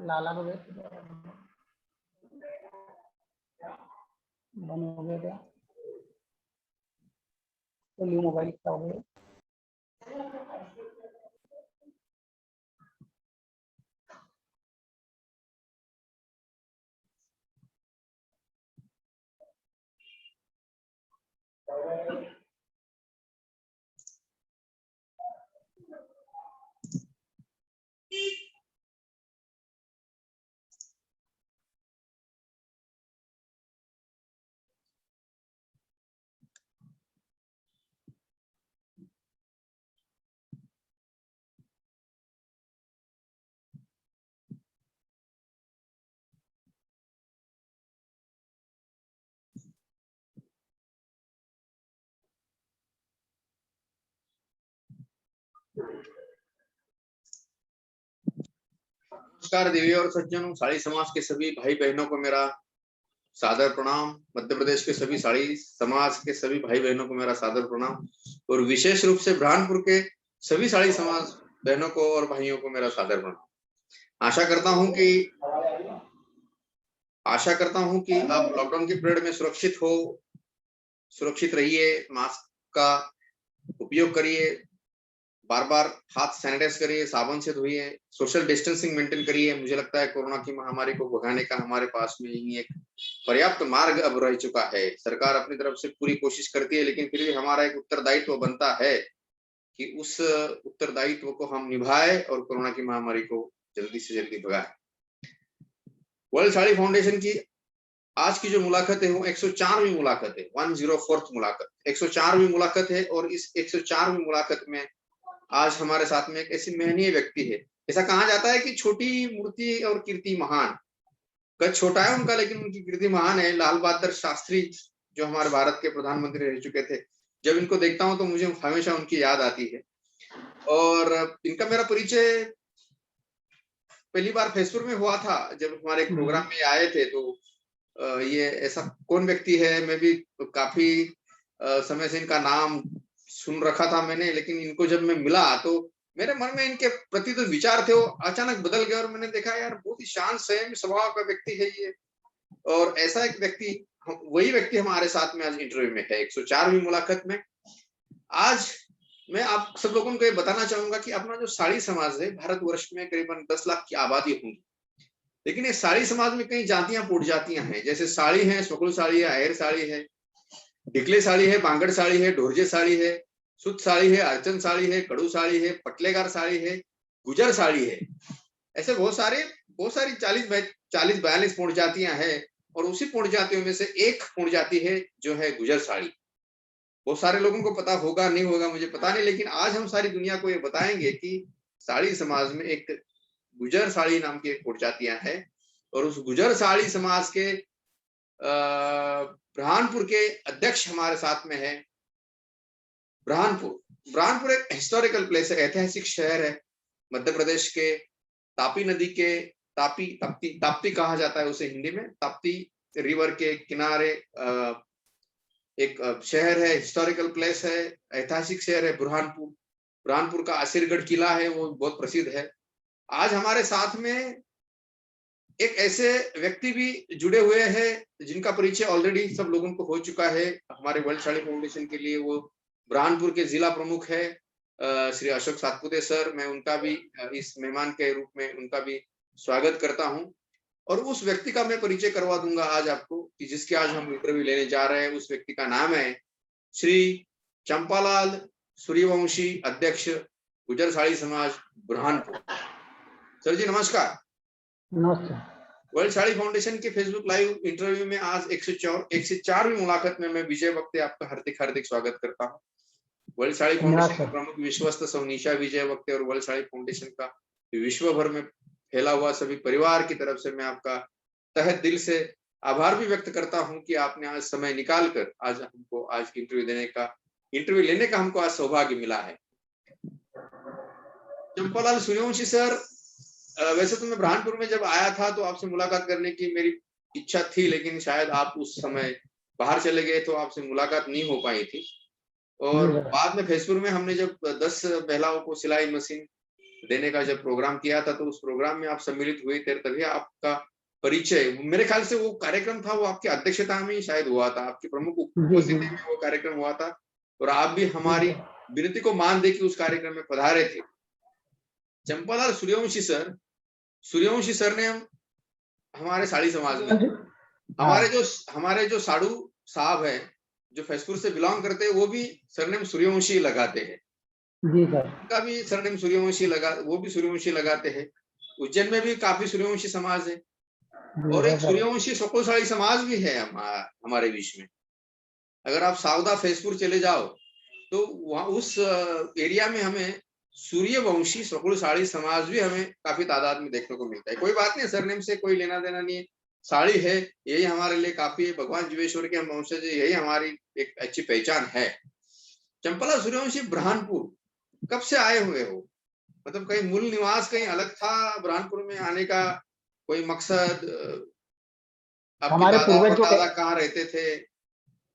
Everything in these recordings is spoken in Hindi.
लाला को बंद हो गया क्या? तो न्यू मोबाइल क्या हो गया? नमस्कार देवी और सज्जनों, साड़ी समाज के सभी भाई बहनों को मेरा सादर प्रणाम। मध्य प्रदेश के सभी साड़ी समाज के सभी भाई बहनों को मेरा सादर प्रणाम और विशेष रूप से बुरहानपुर के सभी साड़ी समाज बहनों को और भाइयों को मेरा सादर प्रणाम। आशा करता हूं कि आप लॉकडाउन के पीरियड में सुरक्षित रहिए, मास्क का उपयोग करिए, बार बार हाथ सैनिटाइज करिए, साबुन से धोइए, सोशल डिस्टेंसिंग मेंटेन करिए। मुझे लगता है कोरोना की महामारी को भगाने का हमारे पास में ही एक पर्याप्त मार्ग अब रह चुका है। सरकार अपनी तरफ से पूरी कोशिश करती है, लेकिन फिर भी हमारा एक उत्तरदायित्व बनता है कि उस उत्तरदायित्व को हम निभाए और कोरोना की महामारी को जल्दी से जल्दी भगाए। वर्ल्ड साड़ी फाउंडेशन की आज की जो मुलाकात है वो 104वीं मुलाकात है, 104th मुलाकात, 104वीं मुलाकात है। और इस 104वीं मुलाकात में आज हमारे साथ में एक ऐसी महनीय व्यक्ति है। ऐसा कहा जाता है कि छोटी मूर्ति और कीर्ति महान, कद छोटा है उनका लेकिन उनकी कीर्ति महान है। लाल बहादुर शास्त्री जो हमारे भारत के प्रधानमंत्री रह चुके थे, जब इनको देखता हूं तो मुझे हमेशा उनकी याद आती है। और इनका मेरा परिचय पहली बार फेसबुक में हुआ था, जब हमारे प्रोग्राम में आए थे। तो ये ऐसा कौन व्यक्ति है, मैं भी काफी समय से इनका नाम सुन रखा था मैंने, लेकिन इनको जब मैं मिला तो मेरे मन में इनके प्रति जो विचार थे वो अचानक बदल गए और मैंने देखा यार बहुत ही शांत संयम स्वभाव का व्यक्ति है ये। और ऐसा एक व्यक्ति, वही व्यक्ति हमारे साथ में आज इंटरव्यू में है 104वीं मुलाकात में। आज मैं आप सब लोगों को ये बताना चाहूंगा कि अपना जो साड़ी समाज है, भारतवर्ष में करीबन 10 लाख की आबादी होगी, लेकिन ये साड़ी समाज में कई जातियां जातियां हैं। जैसे साड़ी है, स्वकुल साड़ी है, अयर साड़ी है, डिकले साड़ी है, बांगड़ साड़ी है, ढोरजे साड़ी है, सुत साड़ी है, अर्चन साड़ी है, कड़ू साड़ी है, पटलेगार साड़ी है, गुजर साड़ी है। ऐसे बहुत सारी 40-42 पूर्ण जातियां हैं। और उसी पूर्ण जातियों में से एक पूर्ण जाति है जो है गुजर साड़ी। बहुत सारे लोगों को पता होगा नहीं होगा मुझे पता नहीं, लेकिन आज हम सारी दुनिया को ये बताएंगे कि साड़ी समाज में एक गुजर साड़ी नाम की एक पूर्ण जातियां है। और उस गुजर साड़ी समाज के बुरहानपुर के अध्यक्ष हमारे साथ में है। बुरहानपुर एक हिस्टोरिकल प्लेस है, ऐतिहासिक शहर है। मध्य प्रदेश के तापी नदी के ताप्ती कहा जाता है उसे हिंदी में। ताप्ती रिवर के किनारे एक शहर है, हिस्टोरिकल प्लेस है, ऐतिहासिक शहर है बुरहानपुर का असीरगढ़ किला है, वो बहुत प्रसिद्ध है। आज हमारे साथ में एक ऐसे व्यक्ति भी जुड़े हुए हैं जिनका परिचय ऑलरेडी सब लोगों को हो चुका है। हमारे वर्ल्ड साड़ी फाउंडेशन के लिए वो बुरहानपुर के जिला प्रमुख है श्री अशोक सातपुते सर। मैं उनका भी इस मेहमान के रूप में उनका भी स्वागत करता हूं। और उस व्यक्ति का मैं परिचय करवा दूंगा आज आपको कि जिसके आज हम इंटरव्यू लेने जा रहे हैं। उस व्यक्ति का नाम है श्री चंपालाल सूर्यवंशी, अध्यक्ष गुजर साड़ी समाज बुरहानपुर। सर जी नमस्कार। नमस्कार। वर्ल्ड साड़ी फाउंडेशन के फेसबुक लाइव इंटरव्यू में आज 104वीं मुलाकात में मैं विजय वक्ते आपका हार्दिक स्वागत करता हूं। वर्ल्ड साड़ी फाउंडेशन के प्रमुख विश्वस्त सवनीशा विजय वक्ते और वर्ल्ड साड़ी फाउंडेशन का विश्व भर में फैला हुआ सभी परिवार की तरफ से मैं आपका तहे दिल से आभार भी व्यक्त करता हूं कि आपने आज समय निकाल कर आज हमको आज इंटरव्यू लेने का हमको आज सौभाग्य मिला है। चंपालाल सूर्यवंशी सर, वैसे तो मैं बुरहानपुर में जब आया था तो आपसे मुलाकात करने की मेरी इच्छा थी, लेकिन शायद आप उस समय बाहर चले गए तो आपसे मुलाकात नहीं हो पाई थी। और बाद में फेसबुक में हमने जब 10 महिलाओं को सिलाई मशीन देने का जब प्रोग्राम किया था, तो उस प्रोग्राम में आप सम्मिलित हुए थे, तभी आपका परिचय, मेरे ख्याल से वो कार्यक्रम था, वो आपकी अध्यक्षता में ही शायद हुआ था, आपकी प्रमुख जी जी उपस्थिति में वो कार्यक्रम हुआ था, और आप भी हमारी जी विनती को मान दे कि उस कार्यक्रम में पधारे थे। चंपालाल सूर्यवंशी सर ने हमारे साड़ी समाज में, हाँ हमारे जो साधु साहब हैं, जो फैजपुर से बिलोंग करते हैं, वो भी सरनेम सूर्यवंशी लगाते हैं। जी सर उनका भी सरनेम सूर्यवंशी वो भी सूर्यवंशी लगाते हैं। उज्जैन में भी काफी सूर्यवंशी समाज है, जी और है एक सर सूर्यवंशी सकुलशाही समाज भी है हमारे बीच में। अगर आप सावदा फैजपुर चले जाओ, तो वहाँ उस एरिया में हमें सूर्यवंशी सकुलशाही समाज भी हमें काफी तादाद में देखने को मिलता है। कोई बात नहीं, सरनेम से कोई लेना देना नहीं है, साड़ी है, यही हमारे लिए काफी है। भगवान जीवेश्वर के हम वंशज, यही हमारी एक अच्छी पहचान है। चंपला सूर्यवंशी बुरहानपुर कब से आए हुए हो? मतलब कहीं मूल निवास कहीं अलग था बुरहानपुर में आने का कोई मकसद? आपके हमारे दादा पूर्वज जो परदादा कहाँ रहते थे? ये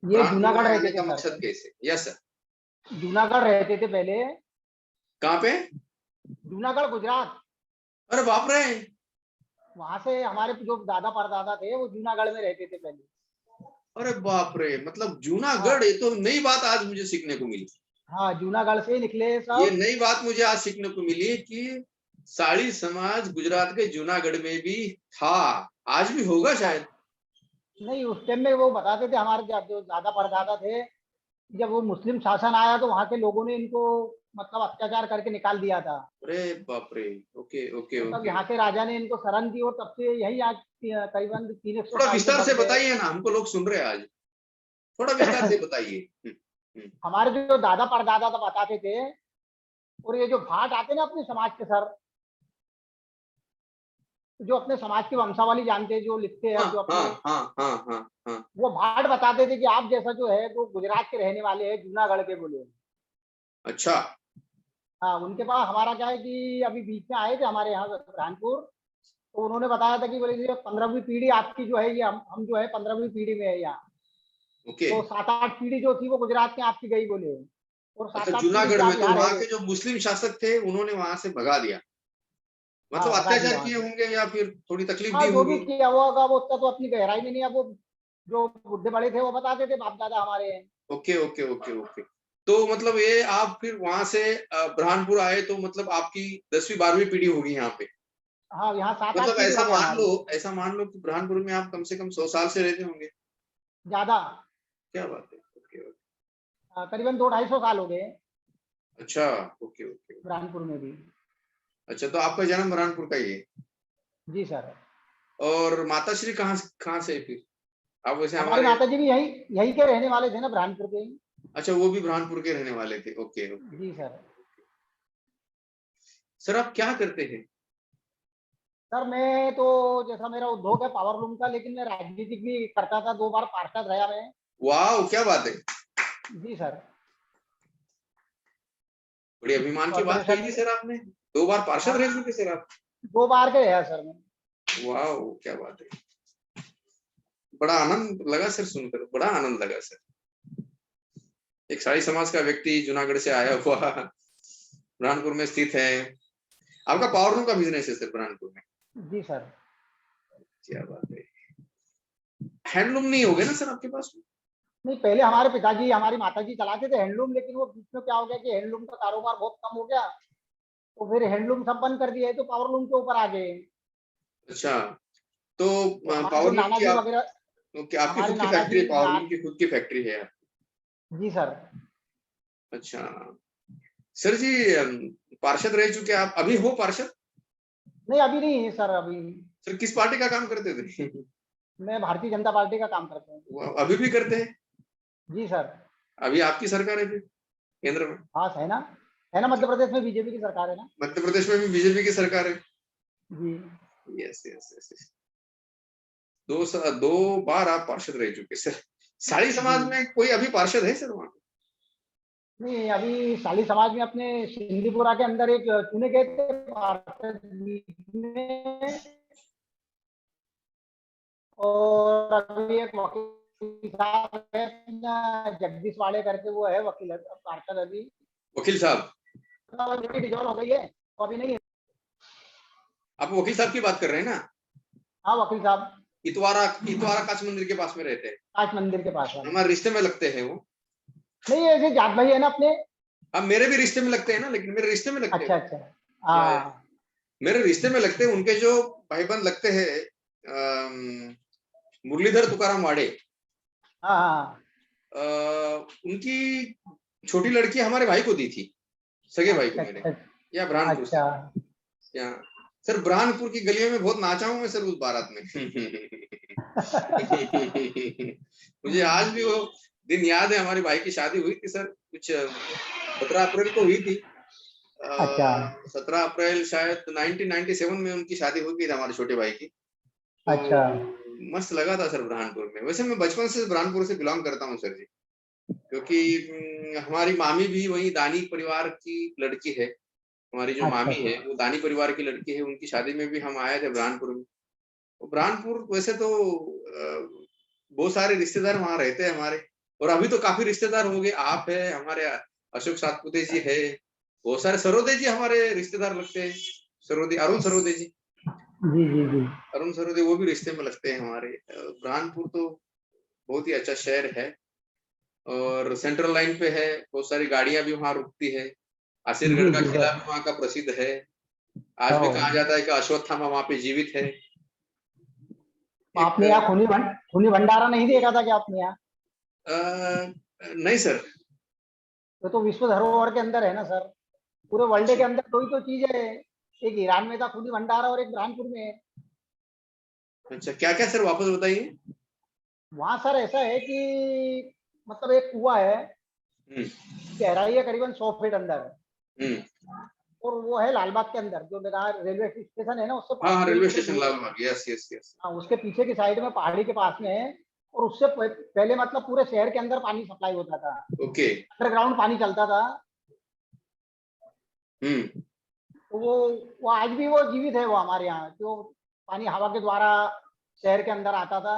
बुरहानपुर जूनागढ़ में रहते आने थे का सर, मकसद कैसे? Yes sir. जूनागढ़ रहते थे पहले, कहाँ पे? जूनागढ़ गुजरात। अरे बाप रे! वहां से हमारे जो दादा परदादा थे वो जूनागढ़ में रहते थे पहले। अरे बाप रे! मतलब जूनागढ़, हाँ ये तो नई बात आज मुझे सीखने को मिली। हाँ, जूनागढ़ से ही निकले ये सब। नई बात मुझे आज सीखने को मिली कि साड़ी समाज गुजरात के जूनागढ़ में भी था, आज भी होगा शायद। नहीं, उस टाइम में वो बताते थे हमारे जो दादा परदादा थे, जब वो मुस्लिम शासन आया तो वहां के लोगों ने इनको मतलब अत्याचार करके निकाल दिया था। अरे बाप रे! ओके ओके तो तब ओके। यहाँ के राजा ने इनको शरण दी और तब से यही आज करीबन 300 थोड़ा साल से विस्तार से बस गए। बताइए ना, हमको लोग सुन रहे हैं आज, थोड़ा विस्तार से बताइए। हमारे जो दादा परदादा तो बताते थे, और ये जो भाट आते ना अपने समाज के सर, जो अपने समाज की वंशावली जानते हैं, जो लिखते हैं हाँ जो हाँ अपने, हाँ हाँ हाँ हाँ। वो भाट बताते थे कि आप जैसा जो है वो गुजरात के रहने वाले हैं, जूनागढ़ के बोले। अच्छा। हाँ, उनके पास हमारा क्या है कि अभी बीच में आए थे हमारे यहाँ बुरहानपुर, तो उन्होंने बताया था कि बोले ये 15वीं पीढ़ी आपकी जो है, ये हम जो है 15वीं पीढ़ी में है यहाँ। ओके। तो 7-8 पीढ़ी जो थी वो गुजरात में आपकी गई बोले, और अच्छा, 7-8 पीढ़ी से जूनागढ़ आप में तो यहाँ रह वहां गए। के जो मुस्लिम शासक थे उन्होंने वहां से भगा दिया, हाँ, मतलब भगा दिया अत्याचार वहां किए से। होंगे या फिर थोड़ी तकलीफ हाँ, दी जो भी होगी। किया वो होगा, वो उसका तो अपनी गहराई में नहीं, अब वो जो बुढ़े बड़े थे वो बताते थे, बाप दादा हमारे। Okay okay okay okay. तो मतलब ये आप फिर वहां से बुरहानपुर आए, तो मतलब आपकी 10वीं 12वीं पीढ़ी होगी यहाँ पे। हाँ, यहाँ 7-8 मतलब पीढ़ी हो गए हमारी। ऐसा मान लो कि बुरहानपुर में आप कम से कम 100 साल से रहते होंगे। ज्यादा। क्या बात है! Okay okay. करीबन 200-250 साल हो गए अच्छा। Okay okay. बुरहानपुर में भी। अच्छा, तो आपका जन्म बुरहानपुर का ही है, जी सर। और माताश्री कहाँ से है फिर? आप वैसे हमारी हमारे, माता जी भी यही यही के रहने वाले थे ना, बुरहानपुर के ही। अच्छा वो भी बुरहानपुर के रहने वाले थे। Okay okay. जी सर। सर आप क्या करते हैं? सर मैं तो, जैसा मेरा उद्योग है पावर लूम का, लेकिन मैं राजनीतिक भी करता था, 2 बार पार्षद रहा मैं। वाह, क्या बात है! जी सर। बड़ी अभिमान की बात कही कॉर्पोरेशन थी सर आपने, 2 बार पार्षद हाँ, रह चुके सर आप। 2 बार के रहा सर मैं। वाह, क्या बात है! बड़ा आनंद लगा सर सुनकर, बड़ा आनंद लगा सर। एक साई समाज का व्यक्ति जूनागढ़ से आया हुआ बुरहानपुर में स्थित है। आपका पावर लूम का बिजनेस है सर बुरहानपुर में? जी सर। क्या बात है! हैंडलूम नहीं हो गए ना सर आपके पास में? नहीं, पहले हमारे पिताजी हमारी माताजी चलाते थे हैंडलूम, लेकिन वो बीच में क्या हो गया कि हैंडलूम का कारोबार बहुत कम हो गया, तो फिर हैंडलूम सब बंद कर दिए, तो पावर लूम के ऊपर आ गए। अच्छा, तो तो हमारे जो पावर लूम नाना की जी आप, वगैरह, ओके, आपकी हमारे खुद की नाना फैक्ट्री जी है, पावर लूम की खुद की फैक्ट्री है? जी सर। अच्छा सर जी, पार्षद रह चुके आप, अभी हो पार्षद? नहीं, अभी नहीं है सर, अभी। सर किस पार्टी का काम करते थे? मैं भारतीय जनता पार्टी का काम करता हूँ। वो अभी भी करते हैं? जी सर। अभी आपकी सरकार है फिर केंद्र में? हाँ, है ना, मध्य प्रदेश में बीजेपी की सरकार है ना। मध्य प्रदेश में भी बीजेपी की सरकार है। जी। Yes yes yes. 2 बार आप पार्षद रह चुके सर। साड़ी जी। समाज में कोई अभी पार्षद है सर वहाँ? नहीं, अभी साली समाज में अपने सिंधीपुरा के अंदर एक चुने गए थे पार्षद में, और अभी एक वकील साहब है अपना, जगदीश वाले करके, वो है वकील पार्षद अभी। वकील साहब? डिजॉल्व हो गई है, तो अभी नहीं है। आप वकील साहब की बात कर रहे हैं ना? हाँ वकील साहब, इतवारा इतवारा काश मंदिर के पास में रहते हैं, काश मंदिर के पास है। हमारे रिश्ते में लगते हैं वो। नहीं ऐसे जाट भाई है ना अपने। अब मेरे भी रिश्ते में लगते हैं ना, लेकिन मेरे रिश्ते में लगते अच्छा हैं। अच्छा। या हाँ मेरे रिश्ते में लगते हैं, उनके जो भाईबंद लगते हैं मुरलीधर तुकाराम वाड़े, हाँ हाँ। उनकी छोटी लड़की हमारे भाई को दी थी, सगे भाई को अच्छा मेरे, अच्छा या बुरहानपुर से। अच्छा। या सर बुरहानपुर की गलियों में बहुत नाचा हूं मैं सर उस बारात में। मुझे आज भी वो दिन याद है, हमारे भाई की शादी हुई थी सर, कुछ 17 अप्रैल को हुई थी। अच्छा 17 अप्रैल शायद 1997 में उनकी शादी हो गई थी हमारे छोटे भाई की। तो अच्छा। मस्त लगा था सर बुरहानपुर में। वैसे मैं बचपन से बुरहानपुर से बिलोंग करता हूँ सर जी, क्योंकि हमारी मामी भी वही दानी परिवार की लड़की है। हमारी जो अच्छा मामी अच्छा। है वो दानी परिवार की लड़की है, उनकी शादी में भी हम आए थे बुरहानपुर में। तो बुरहानपुर वैसे तो बहुत सारे रिश्तेदार वहां रहते हैं हमारे, और अभी तो काफी रिश्तेदार हो गए। आप है हमारे, अशोक सातपुते जी है, बहुत सारे सरोदे जी हमारे रिश्तेदार लगते हैं। सरोदे, अरुण सरोदे जी, जी जी जी। अरुण सरोदे वो भी रिश्ते में लगते हैं हमारे। बुरहानपुर तो बहुत ही अच्छा शहर है, और सेंट्रल लाइन पे है, बहुत सारी गाड़ियां भी वहां रुकती है। जी आसिरगढ़ का जी किला सर। भी वहां का प्रसिद्ध है। आज भी कहा ओ, जाता है कि अश्वत्थामा वहां पे जीवित है। एक आपने यहाँ खूनी भंडारा नहीं देखा था क्या आपने यहाँ? नहीं सर। तो विश्व धरोहर के अंदर है ना सर। पूरे वर्ल्ड अच्छा के अंदर दो ही तो चीज है। एक ईरान में था खूनी भंडारा और एक बुरहानपुर में है। अच्छा, क्या क्या सर वापस बताइए। वहां सर ऐसा है कि मतलब एक कुआ है, हम्म गहराई है करीबन 100 फीट अंदर। हम्म। और वो है लालबाग के अंदर, जो मेरा रेलवे स्टेशन है ना उससे हाँ पाँच हाँ, रेलवे किलोमीटर स्टेशन दूर है। Lalbagh, yes yes yes. हाँ उसके पीछे की साइड में पहाड़ी के पास में है। और उससे पहले मतलब पूरे शहर के अंदर पानी सप्लाई होता था, ओके। अंडरग्राउंड पानी चलता था। हम्म। तो वो आज भी वो जीवित है वो हमारे यहाँ, जो पानी हवा के द्वारा शहर के अंदर आता था।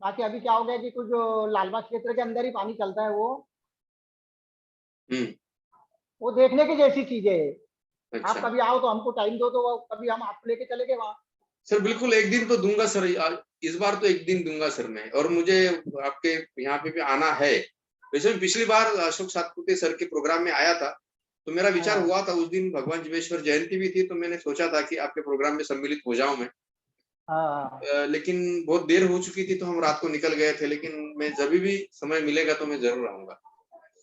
बाकी अभी क्या हो गया कि कुछ जो लालबाग क्षेत्र के अंदर ही पानी चलता है हम्म। वो देखने की जैसी चीजें है। आप अच्छा कभी आओ तो हमको टाइम दो, तो कभी हम आपको लेके चले गए वहाँ। सर, बिल्कुल एक दिन तो दूंगा सर, इस बार तो एक दिन दूंगा सर मैं, और मुझे आपके यहाँ पे भी आना है। वैसे मैं पिछली बार अशोक सातपुते सर के प्रोग्राम में आया था, तो मेरा विचार हाँ हुआ था, उस दिन भगवान जीवेश्वर जयंती भी थी, तो मैंने सोचा था कि आपके प्रोग्राम में सम्मिलित हो जाऊं मैं। हाँ। लेकिन बहुत देर हो चुकी थी, तो हम रात को निकल गए थे, लेकिन मैं जब भी समय मिलेगा तो मैं जरूर आऊंगा।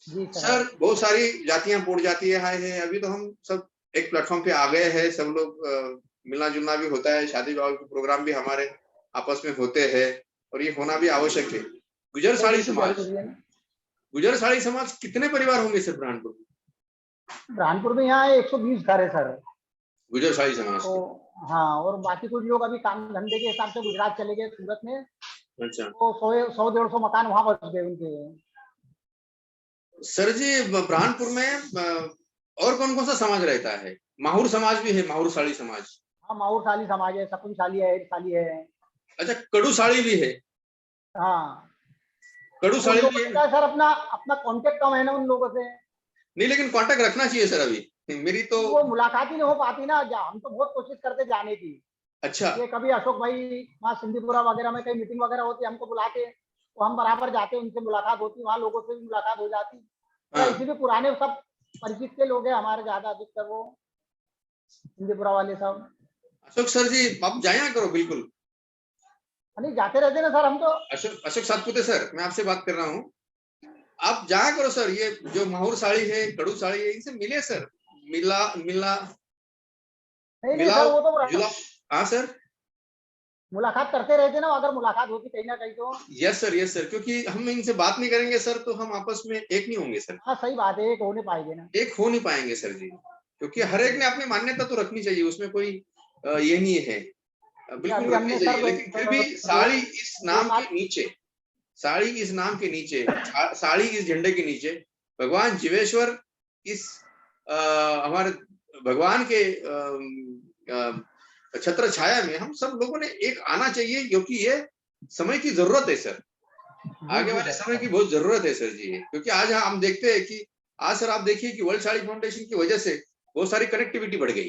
जी सर। सर बहुत सारी जातियां पोड़ जाती है अभी तो हम सब एक प्लेटफॉर्म पे आ गए हैं, सब लोग मिलना जुलना भी होता है, शादी विवाह के प्रोग्राम भी हमारे आपस में होते हैं, और ये होना भी आवश्यक है। गुजर नहीं साड़ी बिल्कुल समाज, जरूरी है ना। गुजर साड़ी समाज कितने परिवार होंगे सर बुरहानपुर में? बुरहानपुर में यहाँ 120 घर है सर। गुजर साड़ी समाज तो के। हाँ, और बाकी कुछ लोग अभी काम धंधे के हिसाब से गुजरात चले गए, सूरत में। अच्छा तो 100-150 मकान वहां बस गए उनके। सर जी, बुरहानपुर में और कौन कौन सा समाज रहता है? माहुर समाज भी है, माहुर साड़ी समाज। हाँ माहौर साली समाज है, शकुन साली है, साली है। अच्छा, कड़ू साड़ी भी है? हाँ। कड़ू अब उन साड़ी लोगों भी है से ना? क्या है सर, अपना अपना कांटेक्ट कम है ना उन लोगों से। नहीं, लेकिन कांटेक्ट रखना चाहिए सर, अभी मेरी तो। वो मुलाकात ही नहीं हो पाती ना। हम तो बहुत कोशिश करते जाने की। अच्छा। ये कभी अशोक भाई वहाँ सिंधीपुरा वगैरह में कहीं मीटिंग वगैरह होती है, हमको बुलाते, तो हम बराबर जाते, उनसे मुलाकात होती, वहाँ लोगों से भी मुलाकात हो जाती। और हाँ, ऐसे भी पुराने सब परिचित के लोग हैं हमारे, ज्यादा अधिकतर वो सिंधीपुरा वाले सब। अशोक सर जी आप जाया करो बिल्कुल। नहीं जाते रहते ना सर हम तो। अशोक अशोक सातपुते सर, मैं आपसे बात कर रहा हूँ, आप जाया करो सर। ये जो माहौर साड़ी है, कड़ू साड़ी है, इनसे मिले सर, मिला मिला नहीं नहीं सर, मिलाओ वो तो जुलाओ। हाँ सर। मुलाकात करते रहते ना, अगर मुलाकात होती कहीं ना कहीं तो। यस सर, यस सर, क्योंकि हम इनसे बात नहीं करेंगे सर तो हम आपस में एक नहीं होंगे सर, हाँ सही बात है, एक होने पाएंगे ना। एक हो नहीं पाएंगे सर जी, क्योंकि हर एक बिल्कुल। ने अपनी मान्यता तो रखनी चाहिए, उसमें कोई ये नहीं है। बिल्कुल अभी रखनी हमने सर चाहिए, लेकिन फिर भी दो साड़ी इस दो नाम साल के नीचे, साड़ी इस नाम के नीचे, साड़ी इस झंडे के नीचे, भगवान जीवेश्वर इस हमारे भगवान के छत्र छाया में हम सब लोगों ने एक आना चाहिए, क्योंकि ये समय की जरूरत है सर, जी आगे जी वाले समय की सर। बहुत जरूरत है सर जी। क्योंकि आज हम देखते हैं कि आज सर आप देखिए कि वर्ल्ड साड़ी फाउंडेशन की वजह से बहुत सारी कनेक्टिविटी बढ़ गई।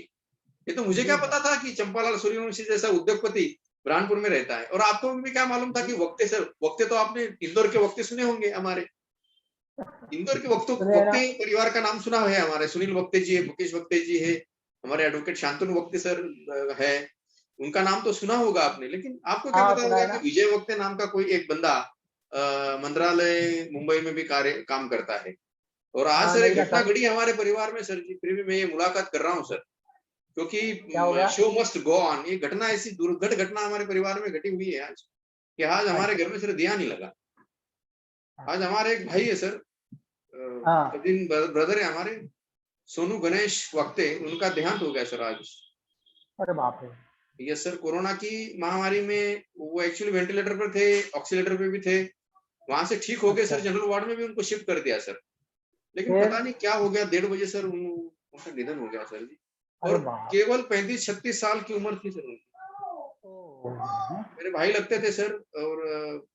ये तो मुझे क्या पता था कि चंपालाल सूर्यवंशी जैसा उद्योगपति बुरहानपुर में रहता है। और आपको भी क्या मालूम था कि वक्ते सर, वक्ते तो आपने इंदौर के वक्ते सुने होंगे हमारे, इंदौर के सुने ना। वक्ते परिवार का नाम सुना है हमारे, सुनील वक्ते जी है, मुकेश वक्ते जी है, हमारे एडवोकेट शांतनु वक्ते सर है, उनका नाम तो सुना होगा आपने। लेकिन आपको क्या हाँ पता सुना होगा है कि ना। विजय वक्ते नाम का कोई एक बंदा मंत्रालय मुंबई में भी कार्य काम करता है। और आज हाँ सर नहीं एक ना घटना सर। घटी हमारे परिवार में सर जी, फिर भी मैं ये मुलाकात कर रहा हूँ सर, क्या हो क्योंकि गया? Show must go on. ये घटना ऐसी दुर्घट घटना हमारे परिवार में घटी हुई है आज, कि आज हमारे घर अच्छा। में सर दिया नहीं लगा। आज हमारे एक भाई है सर, हाँ। कजिन ब्रदर है हमारे, सोनू गणेश वक्ते, उनका देहांत हो गया सर आज। अरे बाप रे। यस सर, कोरोना की महामारी में वो एक्चुअली वेंटिलेटर पर थे, ऑक्सीलेटर पे भी थे, वहां से ठीक हो गए अच्छा। सर, जनरल वार्ड में भी उनको शिफ्ट कर दिया सर। लेकिन फिर? पता नहीं क्या हो गया, 1:30 बजे सर उनका निधन हो गया सर जी। अरे और बाप। केवल 35-36 साल की उम्र थी सर उनकी। ओह, मेरे भाई लगते थे सर। और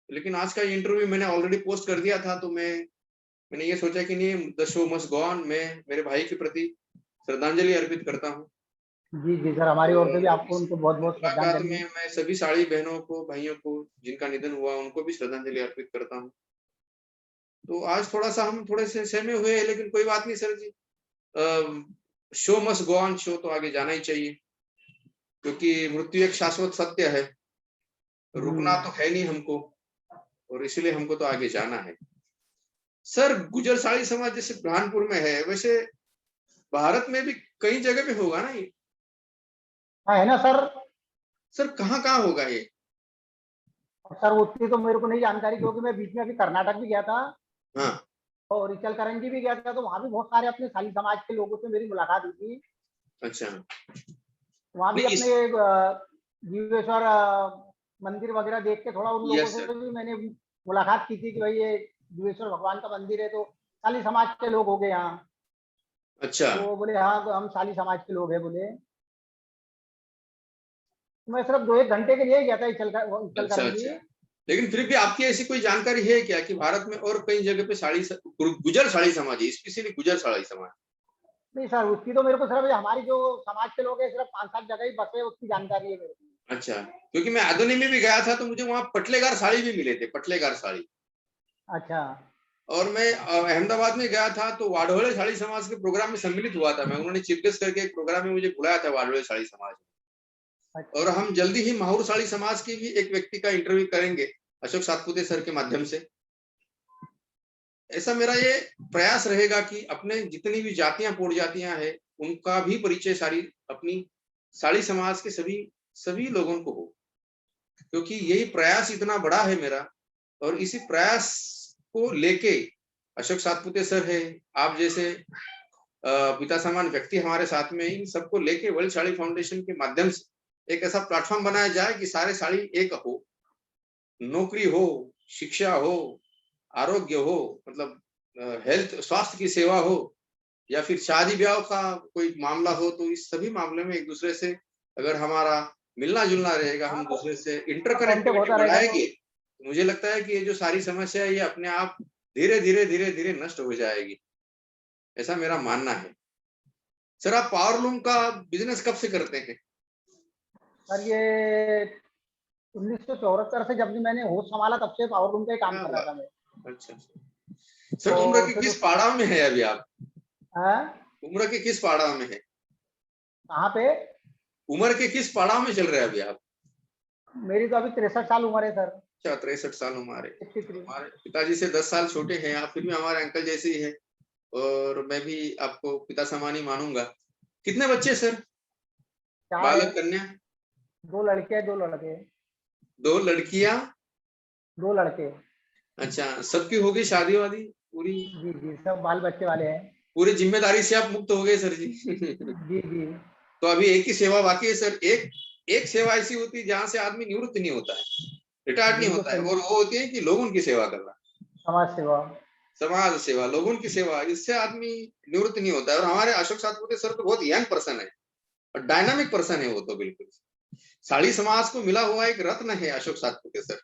लेकिन आज का इंटरव्यू मैंने ऑलरेडी पोस्ट कर दिया था, तो मैंने ये सोचा कि नहीं, the show must go on, मैं मेरे भाई के प्रति श्रद्धांजलि अर्पित करता हूँ। जी जी सर, हमारी ओर से भी और आपको उनको बहुत इस बहुत मुलाकात श्रद्धांजलि। में मैं सभी साड़ी बहनों को, भाइयों को जिनका निधन हुआ, उनको भी श्रद्धांजलि अर्पित करता हूँ। तो आज थोड़ा सा हम थोड़े से सहमे हुए हैं, लेकिन कोई बात नहीं sir ji. Show must go on, show तो आगे जाना ही चाहिए, क्योंकि मृत्यु एक शाश्वत सत्य है, रुकना तो है नहीं हमको, और इसीलिए हमको तो आगे जाना है। सर गुजर साड़ी समाज जैसे बुरहानपुर में है, वैसे भारत में भी कई जगह पे होगा ना ये? हाँ है ना सर। सर कहाँ कहाँ होगा ये? सर उतनी तो मेरे को नहीं जानकारी, क्योंकि मैं बीच में अभी कर्नाटक भी गया था हाँ। और इचलकरंजी भी गया था, तो वहाँ भी बहुत सारे अपने साली समाज के लोगों से मेरी मुलाकात हुई थी। अच्छा। वहाँ भी नहीं अपने इस जीवेश्वर मंदिर वगैरह देख के थोड़ा उन लोगों यस से सर। भी मैंने मुलाकात की थी कि भाई ये जीवेश्वर भगवान का मंदिर है, तो साली समाज के लोग हो गए यहाँ। अच्छा। तो बोले हाँ हम साली समाज के लोग हैं बोले। मैं सिर्फ 2 एक घंटे के लिए गया था अच्छा इचलकरंजी। अच्छा। लेकिन फिर भी आपकी ऐसी कोई जानकारी है क्या कि भारत में और कई जगह पे गुजर साड़ी समाज है, स्पेशली गुजर साड़ी समाज? नहीं सर, उसकी तो मेरे को सिर्फ हमारी जो समाज के लोग हैं सिर्फ 5-7 जगह ही बसे, उसकी जानकारी है मेरे को। अच्छा, क्योंकि मैं आदोनी में भी गया था, तो मुझे वहां पटलेगार साड़ी भी मिले थे, पटलेगार साड़ी। अच्छा। और मैं अहमदाबाद में गया था, तो वाडोले साड़ी समाज के प्रोग्राम में सम्मिलित हुआ था मैं, उन्होंने चीफ गेस्ट करके एक प्रोग्राम में मुझे बुलाया था वाडोले साड़ी समाज। और अच्छा। हम जल्दी ही माहौर साड़ी समाज के भी एक व्यक्ति का इंटरव्यू करेंगे अशोक सातपुते सर के माध्यम से। ऐसा मेरा ये प्रयास रहेगा कि अपने जितनी भी जातियां पोड़ जातियां हैं, उनका भी परिचय सारी अपनी साड़ी समाज के सभी सभी लोगों को हो, क्योंकि यही प्रयास इतना बड़ा है मेरा। और इसी प्रयास को लेके अशोक सातपुते सर है, आप जैसे पिता समान व्यक्ति हमारे साथ में, इन सबको लेके वर्ल्ड साड़ी फाउंडेशन के माध्यम से एक ऐसा प्लेटफॉर्म बनाया जाए कि सारे साड़ी एक हो, नौकरी हो, शिक्षा हो, आरोग्य हो, मतलब हेल्थ स्वास्थ्य की सेवा हो, या फिर शादी ब्याह का कोई मामला हो, तो इस सभी मामले में एक दूसरे से अगर हमारा मिलना जुलना रहेगा, हाँ हम तो दूसरे से कांटेक्ट इंटरकनेक्टिविटी होता रहेगा तो। बढ़ाएंगे, तो मुझे लगता है कि ये जो सारी समस्या है ये अपने आप धीरे धीरे धीरे धीरे नष्ट हो जाएगी, ऐसा मेरा मानना है। सर आप पावरलूम का बिजनेस कब से करते हैं? सर ये 1974 से जब भी मैंने होश संभाला तब से पावर रूम का ही काम क्या कर रहा था मैं। बात, अच्छा सर, उम्र और के फिर किस उस पड़ाव में है अभी आप? हाँ, उम्र के किस पड़ाव में है? कहाँ पे? उम्र के किस पड़ाव में चल रहे हैं अभी आप? मेरी तो अभी 63 साल उम्र है सर। अच्छा, 63 साल हमारे 63। हमारे पिताजी से 10 साल छोटे हैं आप, फिर भी हमारे अंकल जैसे ही है। और मैं भी आपको पिता समान ही मानूंगा। कितने बच्चे सर? 4 है। बालक कन्या? 2 लड़के 2 लड़के। 2 लड़कियां? 2 लड़के। अच्छा, सबकी हो गई शादी वादी पूरी? जी जी, सब बाल बच्चे वाले हैं। पूरी जिम्मेदारी से आप मुक्त हो गए सर जी? जी जी। तो अभी एक ही सेवा बाकी है सर। एक एक सेवा ऐसी होती है जहां से आदमी निवृत्त नहीं होता है, रिटायर्ड नहीं बिल्कुल होता है, सही। और वो होती है कि लोगों की सेवा करना, समाज सेवा। समाज सेवा, लोगों की सेवा, इससे आदमी निवृत्त नहीं होता है। और हमारे अशोक सातपुते सर तो बहुत यंग पर्सन है और डायनामिक पर्सन है वो तो बिल्कुल। साड़ी समाज को मिला हुआ एक रत्न है अशोक सातपुते सर।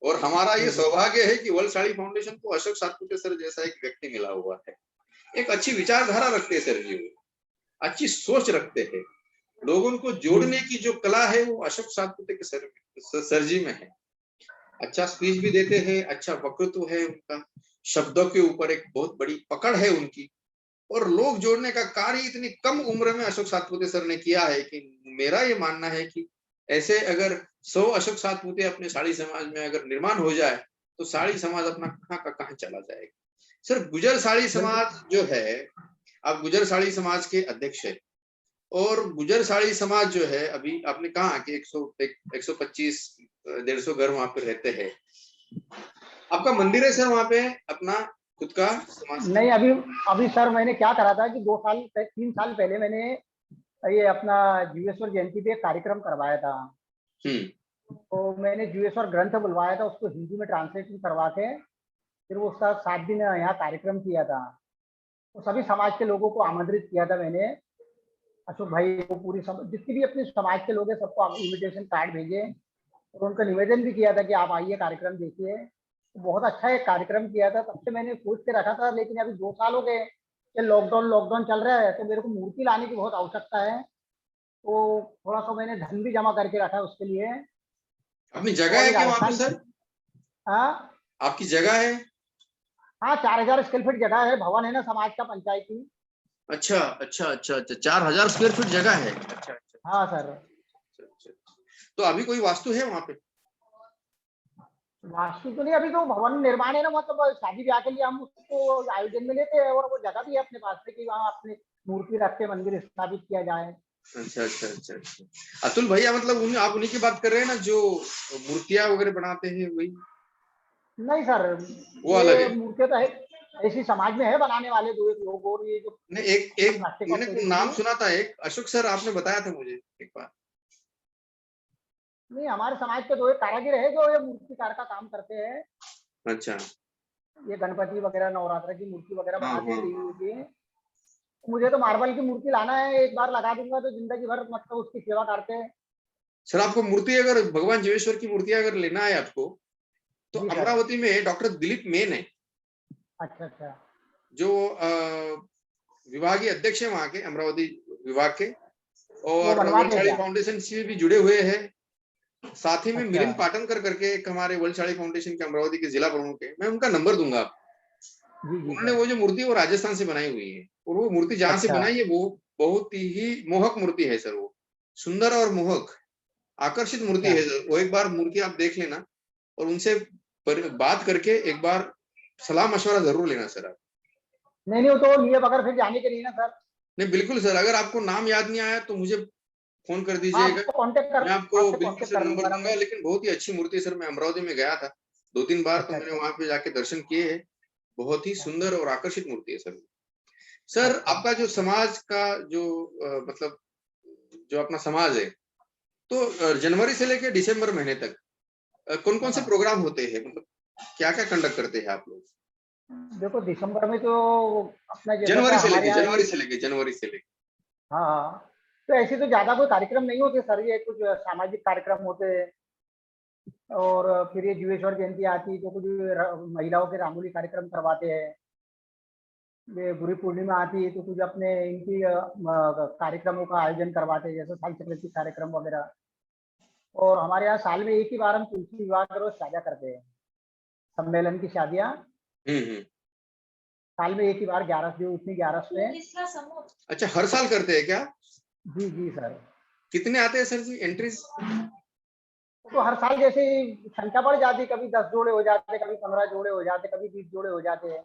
और हमारा ये जी जी। सौभाग्य है कि वर्ल्ड साड़ी फाउंडेशन को अशोक सातपुते सर जैसा एक व्यक्ति मिला हुआ है। एक अच्छी विचारधारा रखते हैं सर जी वो। अच्छी सोच रखते हैं, लोगों को जोड़ने की जो कला है वो अशोक सातपुते के सर जी में है। अच्छा स्पीच भी देते हैं, अच्छा वक्तृत्व है उनका, शब्दों के ऊपर एक बहुत बड़ी पकड़ है उनकी, और लोग जोड़ने का कार्य इतनी कम उम्र में अशोक सातपुते सर ने किया है कि मेरा ये मानना है कि ऐसे अगर 100 अशोक सातपुते अपने साड़ी समाज में अगर निर्माण हो जाए तो साड़ी समाज अपना कहाँ का कहाँ चला जाएगा। सर गुजर साड़ी समाज जो है, आप गुजर साड़ी समाज के अध्यक्ष है, और गुजर साड़ी समाज जो है अभी आपने कहा कि 125-150 घर वहां पे रहते हैं। आपका मंदिर है सर वहां पे अपना खुद का समाज? नहीं, अभी अभी सर मैंने क्या करा था कि 3 साल पहले मैंने ये अपना जीवेश्वर जयंती पे एक कार्यक्रम करवाया था। तो मैंने जीवेश्वर ग्रंथ बुलवाया था, उसको हिंदी में ट्रांसलेशन करवा के फिर वो उसका 7 दिन यहाँ कार्यक्रम किया था। तो सभी समाज के लोगों को आमंत्रित किया था मैंने, अशोक भाई को, पूरी जितनी भी अपने समाज के लोग हैं सबको इनविटेशन कार्ड भेजे और उनका निवेदन भी किया था कि आप आइए कार्यक्रम देखिए। तो बहुत अच्छा एक कार्यक्रम किया था, तब से मैंने सोच के रखा था, लेकिन अभी 2 साल हो गए कि लॉकडाउन चल रहा है, तो मेरे को मूर्ति लाने की बहुत आवश्यकता है। तो थोड़ा सा मैंने धन भी जमा करके रखा है उसके लिए। अपनी जगह और है ये क्या वहां पे राजस्थान, सर? हाँ आपकी जगह है? हाँ, 4000 स्क्वायर फीट जगह है, भवन है ना समाज का, पंचायती। अच्छा अच्छा अच्छा अच्छा, 4000 स्क्वायर फीट जगह है। अच्छा अच्छा हाँ सर। अच्छा। तो अभी कोई वास्तु है वहां पे? वास्तु तो नहीं, अभी तो भवन निर्माण है ना, मतलब शादी ब्याह के लिए हम उसको आयोजन में लेते हैं, और वो जगह भी है अपने पास में कि वहाँ अपनी मूर्ति रख के मंदिर स्थापित किया जाए। अच्छा अच्छा अच्छा अच्छा। अतुल भैया मतलब आप उन्हीं की बात कर रहे हैं ना जो मूर्तियां वगैरह बनाते हैं, वही? नहीं सर, वो अलग ये है? मूर्तियाँ तो है, ऐसी समाज में है बनाने वाले 2 एक लोग, और ये जो नहीं, एक एक प्लास्टिक और मैंने को पेरिस नाम की। सुना था, एक अशोक सर आपने बताया था मुझे एक बार। नहीं, हमारे समाज के 2 एक कारीगर है जो ये मूर्तिकार का काम करते हैं। अच्छा। ये गणपति वगैरह नवरात्र की मूर्ति वगैरह हाँ बनाते हैं हाँ। देवी की। मुझे तो मार्बल की मूर्ति लाना है, एक बार लगा दूंगा तो जिंदगी भर मतलब उसकी सेवा करते हैं। सर आपको मूर्ति अगर भगवान जीवेश्वर की मूर्ति अगर लेना है आपको, तो जी सर। अमरावती में डॉक्टर दिलीप मेन है, अच्छा अच्छा। जो विभागीय अध्यक्ष है वहां के, अमरावती विभाग के, वो और बनवाते हैं वंशाली क्या? फाउंडेशन से भी जुड़े हुए हैं। साथ ही में अच्छा। मिलिंद पाटनकर करके एक हमारे वंशाली फाउंडेशन के अमरावती के जिला प्रमुख है, मैं उनका नंबर दूंगा आपको। जी जी उन्होंने सर। वो जो मूर्ति वो राजस्थान से बनाई हुई है, और वो मूर्ति जहां से अच्छा बनाई है वो बहुत ही मोहक मूर्ति है सर, वो सुंदर और मोहक आकर्षित मूर्ति अच्छा। है सर। वो एक बार मूर्ति आप देख लेना, और उनसे बात करके एक बार सलाह मशवरा जरूर लेना सर आप। नहीं नहीं, वो तो लिए बगैर फिर जाने के लिए ना सर। नहीं बिल्कुल सर, अगर आपको नाम याद नहीं आया तो मुझे फोन कर हाँ, दीजिएगा, आपको कांटेक्ट कर मैं आपको आपसे बिल्कुल कांटेक्ट सर कर नंबर लूंगा ना दूंगा। मैं। लेकिन बहुत ही अच्छी मूर्ति है सर, मैं अमरावती में गया था 2-3 बार, तो अच्छा मैंने अच्छा। वहां पे जाके दर्शन किए हैं। बहुत ही अच्छा सुंदर और आकर्षित मूर्ति है सर। सर अच्छा। आपका जो समाज का जो मतलब जो अपना समाज है, तो जनवरी से लेकर दिसंबर महीने तक कौन कौन से हाँ, प्रोग्राम होते हैं, मतलब क्या क्या कंडक्ट करते हैं आप लोग? देखो दिसंबर में तो अपना जैसा था हमारे यहाँ जनवरी से लेके जनवरी से लेके। हाँ हाँ, तो ऐसे तो ज्यादा कोई कार्यक्रम नहीं होते सर, ये कुछ सामाजिक कार्यक्रम होते हैं। और फिर ये जीवेश्वर जयंती आती है तो कुछ महिलाओं के रांगोली कार्यक्रम करवाते हैं। ये गुरु पूर्णिमा आती है तो कुछ अपने इनकी कार्यक्रमों का आयोजन करवाते हैं, जैसे सांस्कृतिक कार्यक्रम वगैरह। और हमारे यहाँ साल में एक ही बार हम तुलसी विवाह का रोज साझा करते हैं, सम्मेलन की शादियाँ। हम्म। साल में एक ही बार 11 जो उतनी 11 पे। अच्छा हर साल करते हैं क्या? जी जी सर। कितने आते हैं सर जी एंट्रीज? तो हर साल जैसे ही संख्या बढ़ जाती, कभी 10 जोड़े हो जाते, कभी 15 जोड़े हो जाते, कभी 20 जोड़े हो जाते हैं।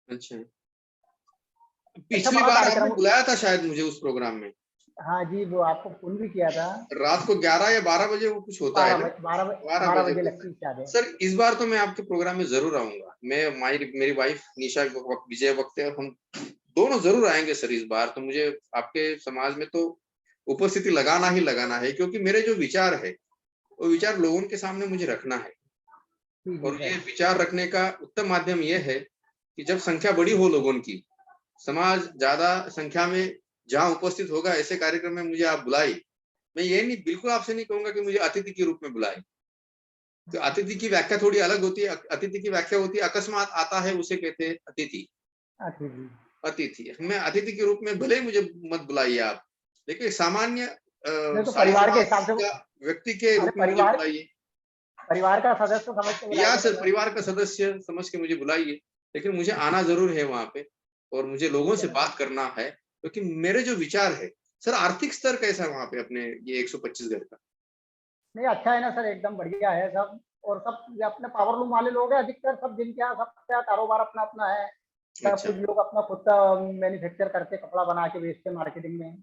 अच्छा, अच्छा पिछली बड़ा बार आपने कार्यक्रम। बुलाया था शायद मुझे उस प्रोग्राम में, हाँ जी, वो आपको फोन भी किया था। रात को 11 या 12 बजे वो कुछ होता है ना? 12 12 बजे बजे को। लगती है शादी। सर इस बार तो मैं आपके प्रोग्राम में जरूर आऊंगा, मैं मेरी वाइफ निशा विजय वक्त है, हम दोनों जरूर आएंगे सर इस बार। तो मुझे आपके समाज में तो उपस्थिति लगाना ही लगाना है, क्योंकि मेरे जो विचार है वो विचार लोगों के सामने मुझे रखना है। जी जी और ये सर। विचार रखने का उत्तम माध्यम यह है कि जब संख्या बड़ी हो लोगों की, समाज ज्यादा संख्या में जहां उपस्थित होगा, ऐसे कार्यक्रम में मुझे आप बुलाई। मैं ये नहीं, बिल्कुल आपसे नहीं कहूंगा कि मुझे अतिथि के रूप में बुलाए, तो अतिथि की व्याख्या थोड़ी अलग होती है। अतिथि की व्याख्या होती है अकस्मात आता है उसे कहते हैं अतिथि, अच्छा जी। अतिथि, मैं अतिथि के रूप में भले ही मुझे मत बुलाइए आप, लेकिन सामान्य तो साई परिवार के समाज हिसाब से का व्यक्ति के अरे रूप में मुझे बुलाइए, परिवार का सदस्य समझ के या बुलाइए ना सर सर। परिवार का सदस्य समझ के मुझे बुलाइए, लेकिन मुझे आना जरूर है वहां पे, और मुझे लोगों ठीक से है ना बात सर। करना है, क्योंकि मेरे जो विचार है सर। आर्थिक स्तर कैसा है वहां पे अपने ये 125 घर का? नहीं अच्छा है ना सर, एकदम बढ़िया है सब। और सब ये अपने पावर लूम वाले लोग हैं अधिकतर, सब जिनके यहाँ सबका कारोबार अपना अपना है। सब अच्छा कुछ लोग अपना खुद का मैन्युफैक्चर करके कपड़ा बना के बेचते हैं मार्केटिंग में।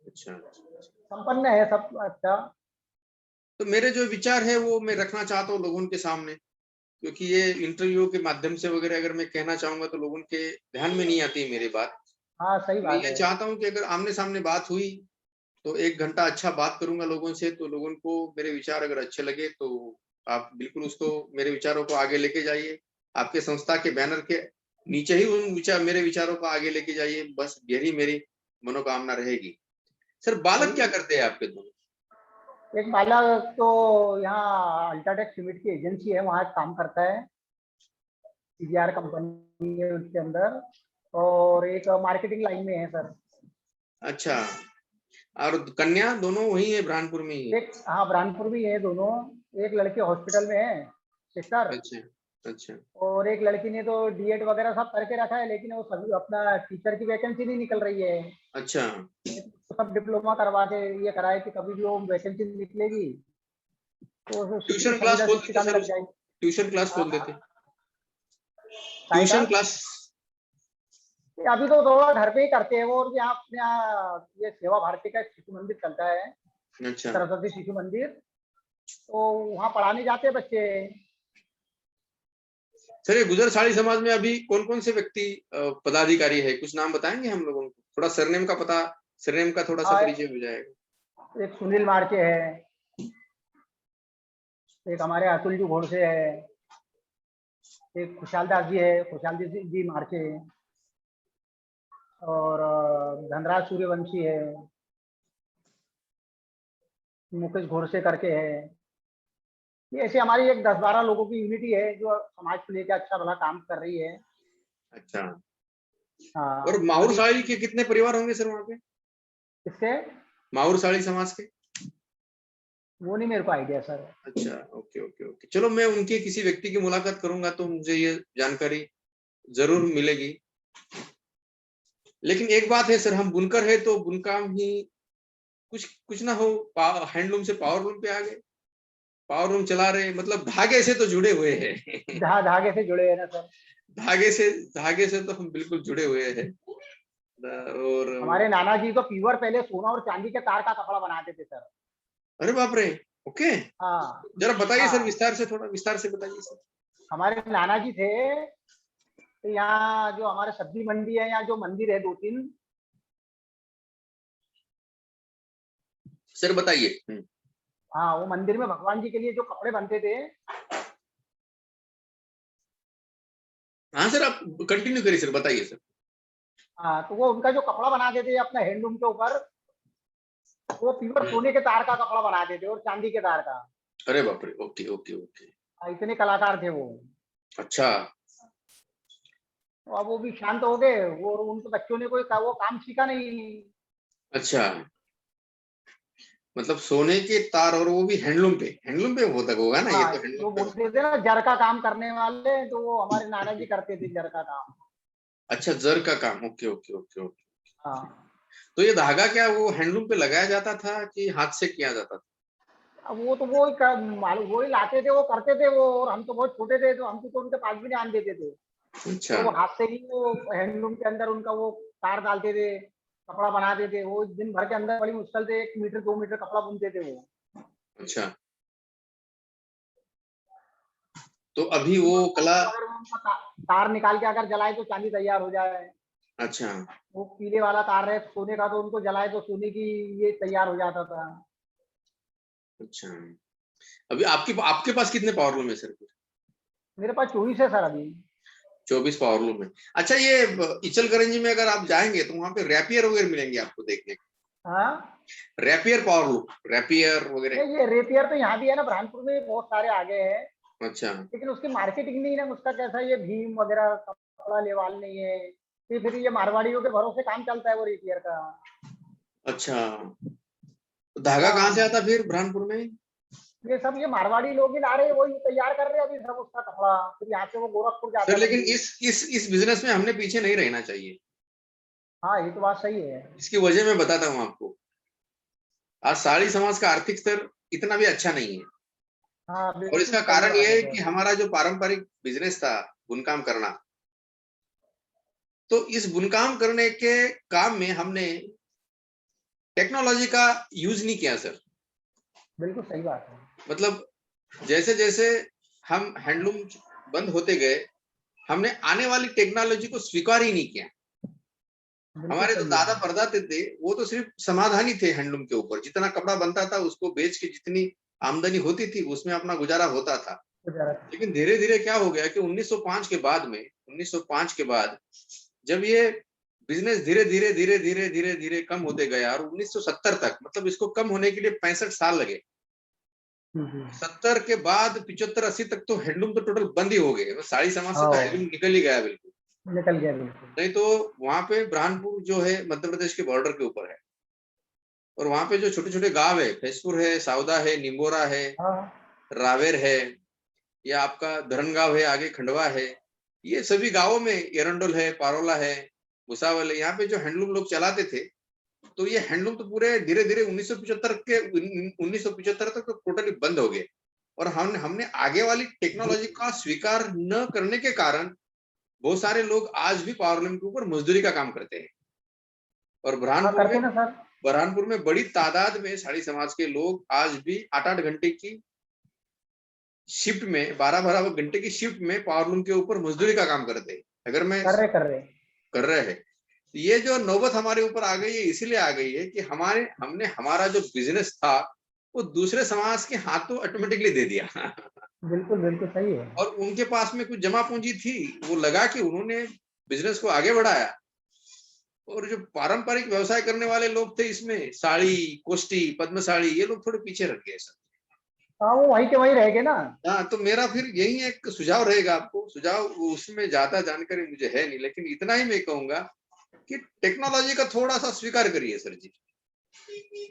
अच्छा। संपन्न है सब अच्छा। तो मेरे जो विचार है वो मैं रखना चाहता हूँ लोगों के सामने, क्योंकि ये इंटरव्यू के माध्यम से वगैरह अगर मैं कहना चाहूंगा तो लोगों के ध्यान में नहीं आती है मेरी बात। हाँ सही मैं बात ये है। चाहता हूँ कि अगर आमने सामने बात हुई तो 1 घंटा अच्छा बात करूंगा लोगों से, तो लोगों को मेरे विचार अगर अच्छे लगे तो आप बिल्कुल उसको, मेरे विचारों को आगे लेके जाइए। आपके संस्था के बैनर के नीचे ही उन विचार, मेरे विचारों को आगे लेके जाइए, बस यही मेरी मनोकामना रहेगी। सर बालक क्या सही। करते हैं आपके दोनों? एक बालक तो यहाँ अल्ट्राटेक सीमेंट की एजेंसी है, वहाँ काम करता है। सीजीआर कंपनी है उसके अंदर। और एक मार्केटिंग लाइन में है सर। अच्छा, और कन्या दोनों वही है, बुरहानपुर में ही है? एक हाँ बुरहानपुर भी है दोनों। एक लड़की हॉस्पिटल में है, सिस्टर। अच्छा अच्छा। और एक लड़की ने तो डीएड वगैरह सब करके रखा है, लेकिन वो सभी अपना टीचर की वैकेंसी नहीं निकल रही है। अच्छा, तो सब डिप्लोमा करवा के ये कराए कि कभी भी वो वैकेंसी निकलेगी तो वो ट्यूशन क्लास संविदा खोल देते शिक्षिका में सर लग उसको, जाएगी। ट्यूशन क्लास हाँ खोल देते, काय का। Tuition class. अभी तो थोड़ा घर पे ही करते हैं वो। और यहाँ अपने यहाँ ये सेवा भारती का एक शिशु मंदिर चलता है, अच्छा सरस्वती शिशु मंदिर। तो वहाँ पढ़ाने जाते हैं बच्चे। सर, ये गुजर साड़ी समाज में अभी कौन कौन से व्यक्ति पदाधिकारी है, कुछ नाम बताएंगे हम लोगों को? थोड़ा सरनेम का पता, सरनेम का थोड़ा सा हाँ परिचय हो जाएगा। एक सुनील मार्चे है, एक हमारे अतुल जी घोड़से है, एक खुशहाल दास जी है, खुशहाल जी मार्चे है। और धनराज सूर्यवंशी है, मुकेश घोड़से करके है। ये ऐसे हमारी एक 10-12 लोगों की यूनिटी है जो समाज को लेकर अच्छा भला काम कर रही है। अच्छा, और हाँ माहौर अभी साड़ी के कितने परिवार होंगे सर वहाँ पे, इससे माहौर साड़ी समाज के? वो नहीं मेरे को आइडिया सर। अच्छा, ओके ओके ओके, चलो मैं उनके किसी व्यक्ति की मुलाकात करूंगा तो मुझे ये जानकारी जरूर मिलेगी। लेकिन एक बात है सर, हम बुनकर है तो बुनकाम ही, कुछ कुछ ना हो, हैंडलूम से पावर लूम पे आ गए, पावर लूम चला रहे, मतलब धागे से तो जुड़े हुए हैं। धागे से जुड़े हैं ना सर। धागे से, धागे से तो हम बिल्कुल जुड़े हुए हैं। और हमारे नाना जी तो प्योर पहले सोना और चांदी के तार का कपड़ा बनाते थे सर। अरे बाप रे, ओके, हाँ जरा बताइए सर, हाँ। विस्तार से, थोड़ा विस्तार से बताइए सर। हमारे नाना जी थे। तो यहाँ जो हमारे सब्जी मंडी है, यहाँ जो मंदिर है 2-3। सर बताइए। हाँ वो मंदिर में भगवान जी के लिए जो कपड़े बनते थे। हाँ सर, आप कंटिन्यू करिए सर, बताइए सर। हाँ तो वो उनका जो कपड़ा बनाते थे अपना हैंडलूम के ऊपर, वो प्योर सोने के तार का कपड़ा बनाते थे और चांदी के तार का। अरे बाप रे, ओके ओके ओके। इतने कलाकार थे वो। अच्छा तो अब वो भी शांत हो गए, वो उनके बच्चों ने कोई वो काम सीखा नहीं। अच्छा, मतलब सोने के तार, और वो भी हैंडलूम पे होता होगा ना, ये हाँ तो हैंडलूम जो पे बोलते होता है। थे ना जर का काम करने वाले, तो वो हमारे नाना जी करते थे जर का काम। अच्छा, जर का काम, ओके ओके ओके ओके। हाँ तो ये धागा क्या वो हैंडलूम पे लगाया जाता था कि हाथ से किया जाता था? अब वो तो वो मालूम वो ही लाते थे, वो करते थे वो। और हम तो बहुत छोटे थे तो हमको तो उनके पास भी नहीं आने देते थे। अच्छा और वो हाथ से ही वो हैंडलूम के अंदर उनका वो तार डालते थे, कपड़ा बनाते थे। वो दिन भर के अंदर बड़ी मुश्किल से 1 मीटर 2 मीटर कपड़ा बुनते थे वो। अच्छा, तो अभी वो प्योर कला, सोना, अगर वो उनका तार निकाल के अगर जलाए तो चांदी तैयार हो जाए। अच्छा वो पीले वाला तार है सोने का, तो उनको जलाए तो सोने की ये तैयार हो जाता था। अच्छा, अभी आपके आपके पास कितने पावर लूम है सर? मेरे पास 24 है सर अभी। 24 पावर लूम है। अच्छा, ये इचलकरंजी में अगर आप जाएंगे तो वहां पे रैपियर वगैरह मिलेंगे आपको देखने को, हाँ रैपियर पावर लूम, रैपियर वगैरह। नहीं, ये रेपियर तो यहाँ भी है ना, बुरहानपुर में बहुत सारे आगे हैं। अच्छा लेकिन उसकी मार्केटिंग नहीं है ना, उसका कैसा ये भीम वगैरह कपड़ा लेवाल नहीं है। फिर ये मारवाड़ियों के भरोसे काम चलता है वो रेपियर का। अच्छा, तो धागा कहाँ से आता फिर बुरहानपुर में? ये सब ये मारवाड़ी लोग ही ला रहे हैं, वही तैयार कर रहे हैं अभी सब उसका कपड़ा, फिर यहाँ से वो गोरखपुर जाता सर है लेकिन मंडी। इस बिजनेस में हमने पीछे नहीं रहना चाहिए। हाँ ये तो बात सही है। इसकी वजह मैं बताता हूँ आपको। आज साड़ी समाज का आर्थिक स्तर इतना भी अच्छा नहीं है, हाँ और बिल्कुल इसका सही कारण बात यह है है सर। कि हमारा जो पारंपरिक बिजनेस था बुनकाम करना, तो इस बुनकाम करने के काम में हमने टेक्नोलॉजी का यूज नहीं किया सर। बिल्कुल सही बात है। मतलब जैसे जैसे हम हैंडलूम बंद होते गए, हमने आने वाली टेक्नोलॉजी को स्वीकार ही नहीं किया। बिल्कुल हमारे जो सही है। दादा परदाते थे वो तो सिर्फ समाधानी थे, हैंडलूम के ऊपर जितना कपड़ा बनता था उसको बेच के जितनी आमदनी होती थी उसमें अपना गुजारा होता था। गुजरात। लेकिन धीरे धीरे क्या हो गया कि 1905 के बाद में, 1905 के बाद जब ये बिजनेस धीरे धीरे धीरे धीरे धीरे धीरे कम होते गया, और 1970 तक, मतलब इसको कम होने के लिए 65 साल लगे। 70 के बाद 75-80 तक तो हैंडलूम तो टोटल बंद ही हो गए, साड़ी समाज से तो हाँ हैंडलूम निकल ही गया बिल्कुल। निकल गया बिल्कुल। नहीं तो वहां पे बुरहानपुर जो है मध्य प्रदेश के बॉर्डर के ऊपर है, और वहां पे जो छोटे छोटे गांव है, फैसपुर है, सावदा है, निम्बोरा है, हाँ रावेर है, या आपका धरनगांव है, आगे खंडवा है, ये सभी गांवों में एरंडोल है, पारोला है, भुसावल है, यहाँ पे जो हैंडलूम लोग चलाते थे। तो ये हैंडलूम तो पूरे धीरे धीरे 1975 तक तो टोटली बंद हो गए, और हमने आगे वाली टेक्नोलॉजी का स्वीकार न करने के कारण बहुत सारे लोग आज भी पावरलूम के ऊपर मजदूरी का काम करते हैं। और हाँ करते ना सर। बुरहानपुर में बड़ी तादाद में साड़ी समाज के लोग आज भी 8-8 घंटे की शिफ्ट में, 12-12 घंटे की शिफ्ट में पावरलूम के ऊपर मजदूरी का काम करते हैं। अगर मैं कर रहे हैं, ये जो नौबत हमारे ऊपर आ गई है, इसलिए आ गई है कि हमने हमारा जो बिजनेस था वो दूसरे समाज के हाथों ऑटोमेटिकली दे दिया। बिल्कुल बिल्कुल सही है। और उनके पास में कुछ जमा पूंजी थी, वो लगा के उन्होंने बिजनेस को आगे बढ़ाया, और जो पारंपरिक व्यवसाय करने वाले लोग थे इसमें, साड़ी, कोष्टी, पद्म साड़ी, ये लोग थोड़े पीछे रह गए सर। हाँ वो वहीं के वहीं रह गए ना। हाँ, तो मेरा फिर यही एक सुझाव रहेगा आपको, सुझाव उसमें ज्यादा जानकारी मुझे है नहीं, लेकिन इतना ही मैं कहूंगा कि टेक्नोलॉजी का थोड़ा सा स्वीकार करिए सर जी,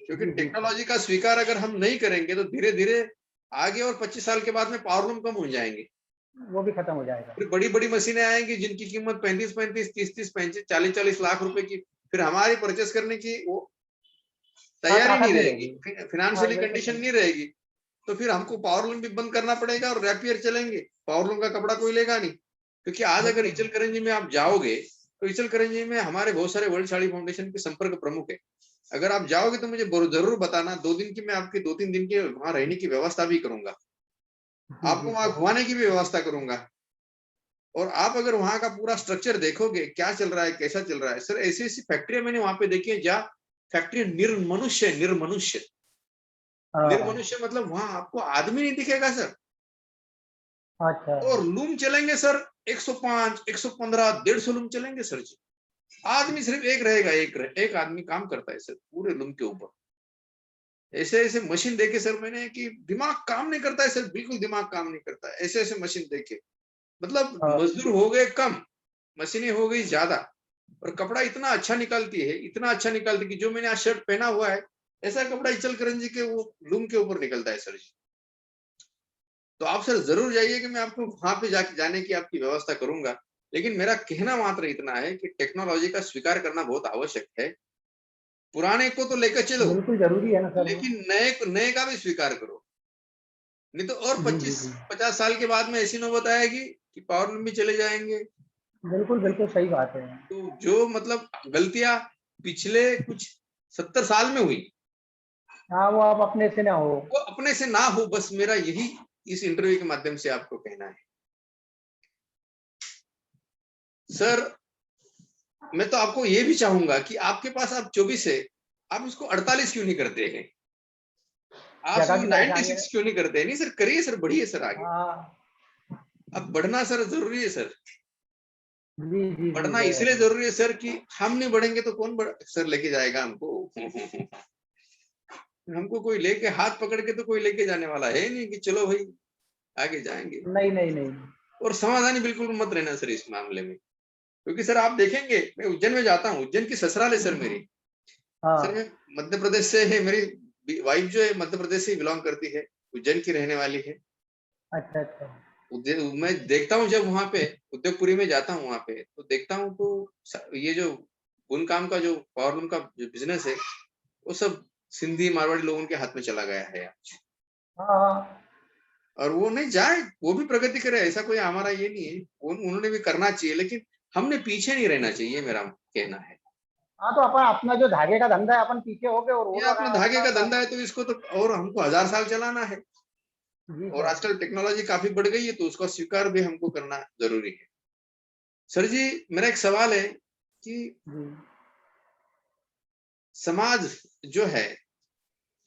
क्योंकि टेक्नोलॉजी का स्वीकार अगर हम नहीं करेंगे तो धीरे धीरे आगे और 25 साल के बाद में पावरलूम कम हो जाएंगे, वो भी खत्म हो जाएगा। फिर बड़ी बड़ी मशीनें आएंगी जिनकी कीमत 35-35, 30-30, 35, 40-40 लाख रुपए की, फिर हमारी परचेस करने की वो हाँ तैयारी ताकत नहीं नहीं रहेगी, रहेगी। हाँ फाइनेंशियली बिल्कुल कंडीशन सही। नहीं रहेगी। तो फिर हमको पावरलूम भी बंद करना पड़ेगा और रैपियर चलेंगे, पावरलूम का कपड़ा कोई लेगा नहीं। क्योंकि आज अगर बिल्कुल इचलकरंजी में आप जाओगे तो इचलकरंजी में हमारे बहुत सारे वर्ल्ड साड़ी फाउंडेशन के संपर्क प्रमुख है। अगर आप जाओगे तो मुझे जरूर बताना, 2 दिन की मैं आपके 2-3 दिन के वहां रहने की व्यवस्था भी करूंगा, आपको वहां घुमाने की भी व्यवस्था करूंगा। और आप अगर वहां का पूरा स्ट्रक्चर देखोगे क्या चल रहा है, कैसा चल रहा है सर, ऐसी ऐसी फैक्ट्रियां मैंने वहां पे देखी है जहाँ फैक्ट्री निर्मनुष्य है, निर्मनुष्य। हाँ। निर्मनुष्य मतलब वहां आपको आदमी नहीं दिखेगा सर, अच्छा। और लूम चलेंगे सर 105, 115, 150 लूम चलेंगे सर जी। आदमी सिर्फ एक रहेगा, एक आदमी काम करता है सर पूरे लूम के ऊपर। ऐसे ऐसे मशीन देखे सर मैंने कि दिमाग काम नहीं करता है सर, बिल्कुल दिमाग काम नहीं करता है, ऐसे ऐसे मशीन देखे। मतलब हाँ मजदूर हो गए कम, मशीनें हो गई ज्यादा, और कपड़ा इतना अच्छा निकालती है, इतना अच्छा निकालती है कि जो मैंने आज शर्ट पहना हुआ है ऐसा कपड़ा इचलकरंजी के वो लूम के ऊपर निकलता है सर जी। तो आप सर जरूर जाइए कि मैं आपको वहां पे जाने की आपकी व्यवस्था करूंगा। लेकिन मेरा कहना मात्र इतना है कि टेक्नोलॉजी का स्वीकार करना बहुत आवश्यक है। पुराने को तो लेकर चलो, बिल्कुल जरूरी है ना सर वो। लेकिन नए का भी स्वीकार करो, नहीं तो और जी जी 25-50 साल के बाद में ऐसी नौबत आएगी कि पावरलूम भी चले जाएंगे। बिल्कुल बिल्कुल सही बात है। तो जो मतलब गलतियां पिछले कुछ 70 साल में हुई, हाँ वो आप अपने से ना हो। वो अपने से ना हो, बस मेरा यही इस इंटरव्यू के माध्यम से आपको कहना है सर। मैं तो आपको ये भी चाहूंगा कि आपके पास आप 24 है, आप उसको 48 क्यों नहीं करते हैं, आप जगह उसको की परेशानी है। 96 क्यों नहीं करते हैं? नहीं सर करिए सर, बढ़िए सर आगे, हाँ अब बढ़ना सर जरूरी है सर। जी जी जी बढ़ना है। इसलिए जरूरी है सर कि हम नहीं बढ़ेंगे तो कौन सर लेके जाएगा हमको। हमको कोई लेके हाथ पकड़ के तो कोई लेके जाने वाला है नहीं कि चलो भाई आगे जाएंगे। नहीं नहीं नहीं। और समाधानी बिल्कुल मत रहना सर इस मामले में। क्योंकि सर आप देखेंगे, मैं उज्जैन में जाता हूँ, उज्जैन की ससुराल है सर मेरी। सर मैं मध्य प्रदेश से है, मेरी वाइफ जो है मध्य प्रदेश से बिलोंग करती है, उज्जैन की रहने वाली है। अच्छा अच्छा। मैं देखता हूँ जब वहां पे उद्योगपुरी में जाता हूँ, वहां पे तो देखता हूँ तो ये जो बुन काम का जो पावरलूम का जो बिजनेस है वो सब सिंधी मारवाड़ी लोगों के हाथ में चला गया है आज। और वो नहीं जाए, वो भी प्रगति करे, ऐसा कोई हमारा ये नहीं है, उन्होंने भी करना चाहिए, लेकिन हमने पीछे नहीं रहना चाहिए, मेरा कहना है। हाँ, तो अपन अपना जो धागे का धंधा है अपन पीछे हो गए और वो ये लोग अपना धागे का धंधा है तो इसको तो और हमको 1000 साल चलाना है। जी और सर। आजकल टेक्नोलॉजी काफी बढ़ गई है तो उसका स्वीकार भी हमको करना जरूरी है। सर जी, मेरा एक सवाल है कि समाज जो है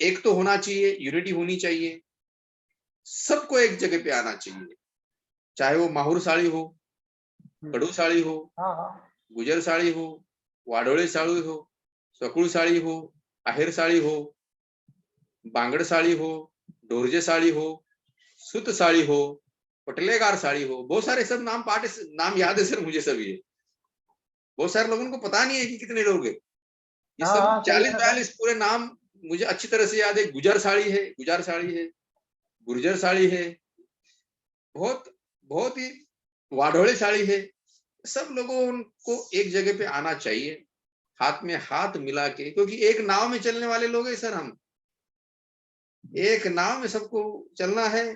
एक तो होना चाहिए, यूनिटी होनी चाहिए, सबको एक जगह पे आना चाहिए, चाहे वो माहुर साड़ी हो, कड़ू साड़ी हो, गुजर साड़ी हो, वाडोळे साड़ी हो, सकूळ साड़ी हो, आहेर साड़ी हो, बांगड़ साड़ी हो, डोरजे साड़ी हो, सुत साड़ी हो, पटलेगार साड़ी हो, बहुत सारे सब नाम नाम याद है सर मुझे सभी है। बहुत सारे लोगों को पता नहीं है कि कितने लोग है ये सब। 40-42 पूरे नाम मुझे अच्छी तरह से याद है। गुजर साड़ी है, गुजर साड़ी है, गुर्जर साड़ी है, बहुत बहुत ही वाडोळे साड़ी है। सब लोगों को एक जगह पे आना चाहिए, हाथ में हाथ मिला के, क्योंकि एक नाव में चलने वाले लोग हैं सर हम। एक नाव में सबको चलना है,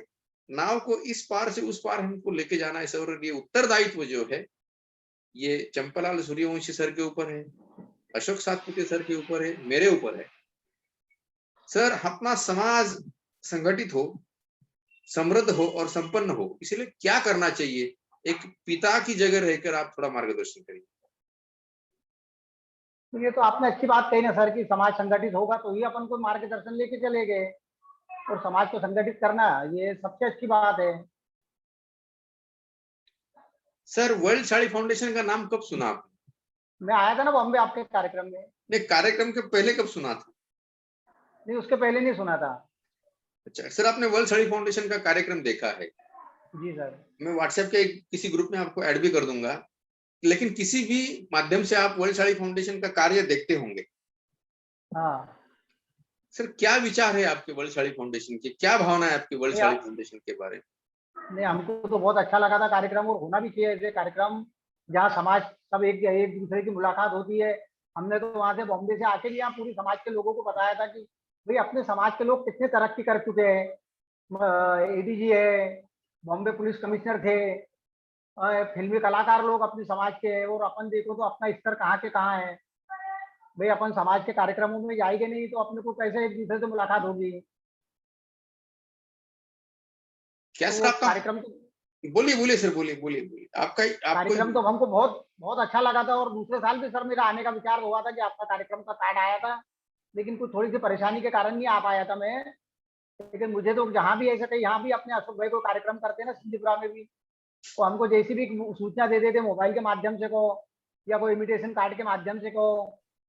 नाव को इस पार से उस पार हमको लेके जाना है सर। और ये उत्तरदायित्व जो है ये चंपालाल सूर्यवंशी सर के ऊपर है, अशोक सातपुते सर के ऊपर है, मेरे ऊपर है। सर अपना समाज संगठित हो, समृद्ध हो और संपन्न हो, इसलिए क्या करना चाहिए? एक पिता की जगह रहकर आप थोड़ा मार्गदर्शन करिए। तो ये तो आपने अच्छी बात कही ना सर कि समाज संगठित होगा तो ही अपन को मार्गदर्शन लेके चले गए, और समाज को संगठित करना ये सबसे अच्छी बात है। सर वर्ल्ड साड़ी फाउंडेशन का नाम कब सुना आपने? मैं आया था ना बॉम्बे आपके कार्यक्रम में। नहीं, कार्यक्रम के पहले कब सुना था? नहीं, उसके पहले नहीं सुना था। अच्छा सर, आपने वर्ल्ड साड़ी फाउंडेशन का कार्यक्रम देखा है? जी सर। मैं व्हाट्सएप के किसी ग्रुप में आपको ऐड भी कर दूंगा, लेकिन किसी भी माध्यम से आप वर्ल्ड साड़ी फाउंडेशन का कार्य देखते होंगे। हाँ सर क्या विचार है आपके वर्ल्ड साड़ी फाउंडेशन के, क्या भावना है आपकी वर्ल्ड साड़ी फाउंडेशन के बारे में? नहीं, हमको तो बहुत अच्छा लगा था कार्यक्रम, और होना भी चाहिए ऐसे कार्यक्रम जहाँ समाज सब एक एक दूसरे की मुलाकात होती है। हमने तो वहां से बॉम्बे से आके भी यहाँ पूरी समाज के लोगों को बताया था कि भाई अपने समाज के लोग कितने तरक्की कर चुके हैं। एडीजी है, बॉम्बे पुलिस कमिश्नर थे, फिल्मी कलाकार लोग अपने समाज के हैं, और अपन देखो तो अपना स्तर कहाँ के कहाँ है। भाई अपन समाज के कार्यक्रमों में जाएंगे नहीं तो अपने को कैसे एक दूसरे से मुलाकात होगी? क्या सर तो आपका, कार्यक्रम बोलिए बोलिए सर, बोलिए बोलिए बोलिए, आपका आपको कार्यक्रम तो हमको बहुत बहुत अच्छा लगा था, और दूसरे साल भी सर मेरा आने का विचार हुआ था कि आपका कार्यक्रम का कार्ड आया था, लेकिन कुछ थोड़ी सी परेशानी के कारण नहीं आ पाया था मैं। लेकिन मुझे तो जहाँ भी ऐसा कहीं यहाँ भी अपने अशोक भाई को कार्यक्रम करते हैं ना सिंधीपुरा में भी, तो हमको जैसी भी सूचना दे देते मोबाइल के माध्यम से को या कोई इमिटेशन कार्ड के माध्यम से को,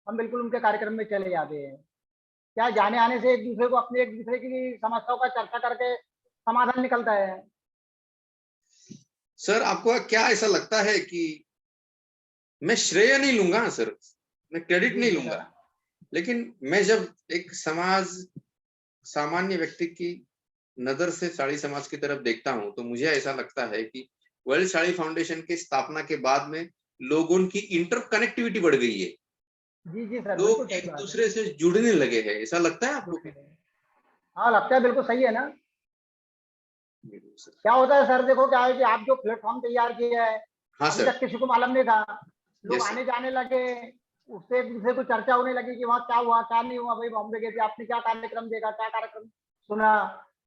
हम बिल्कुल उनके कार्यक्रम में चले जाते हैं। क्या जाने आने से एक दूसरे को अपने एक दूसरे की समस्याओं का चर्चा करके समाधान निकलता है। सर आपको क्या ऐसा लगता है कि मैं श्रेय नहीं लूंगा सर, मैं क्रेडिट जी नहीं जी लूंगा, सर। लेकिन मैं जब एक समाज सामान्य व्यक्ति की नजर से साड़ी समाज की तरफ देखता हूं तो मुझे ऐसा लगता है कि वर्ल्ड साड़ी फाउंडेशन की स्थापना के बाद में लोगों की इंटरकनेक्टिविटी बढ़ गई है, जी जी सर, बिल्कुल लोग सही एक बात है। दूसरे से जुड़ने लगे हैं। ऐसा लगता है आपको क्या? हाँ, लगता है, बिल्कुल सही है ना। सर। क्या होता है सर, देखो क्या है कि आप जो प्लेटफॉर्म तैयार किया है, हाँ अभी सर। तक किसी को मालूम नहीं था। लोग यस सर। आने जाने लगे, उससे एक दूसरे को चर्चा होने लगी कि वहाँ क्या हुआ क्या नहीं हुआ, भाई बॉम्बे गए थे आपने क्या कार्यक्रम देखा, क्या कार्यक्रम सुना,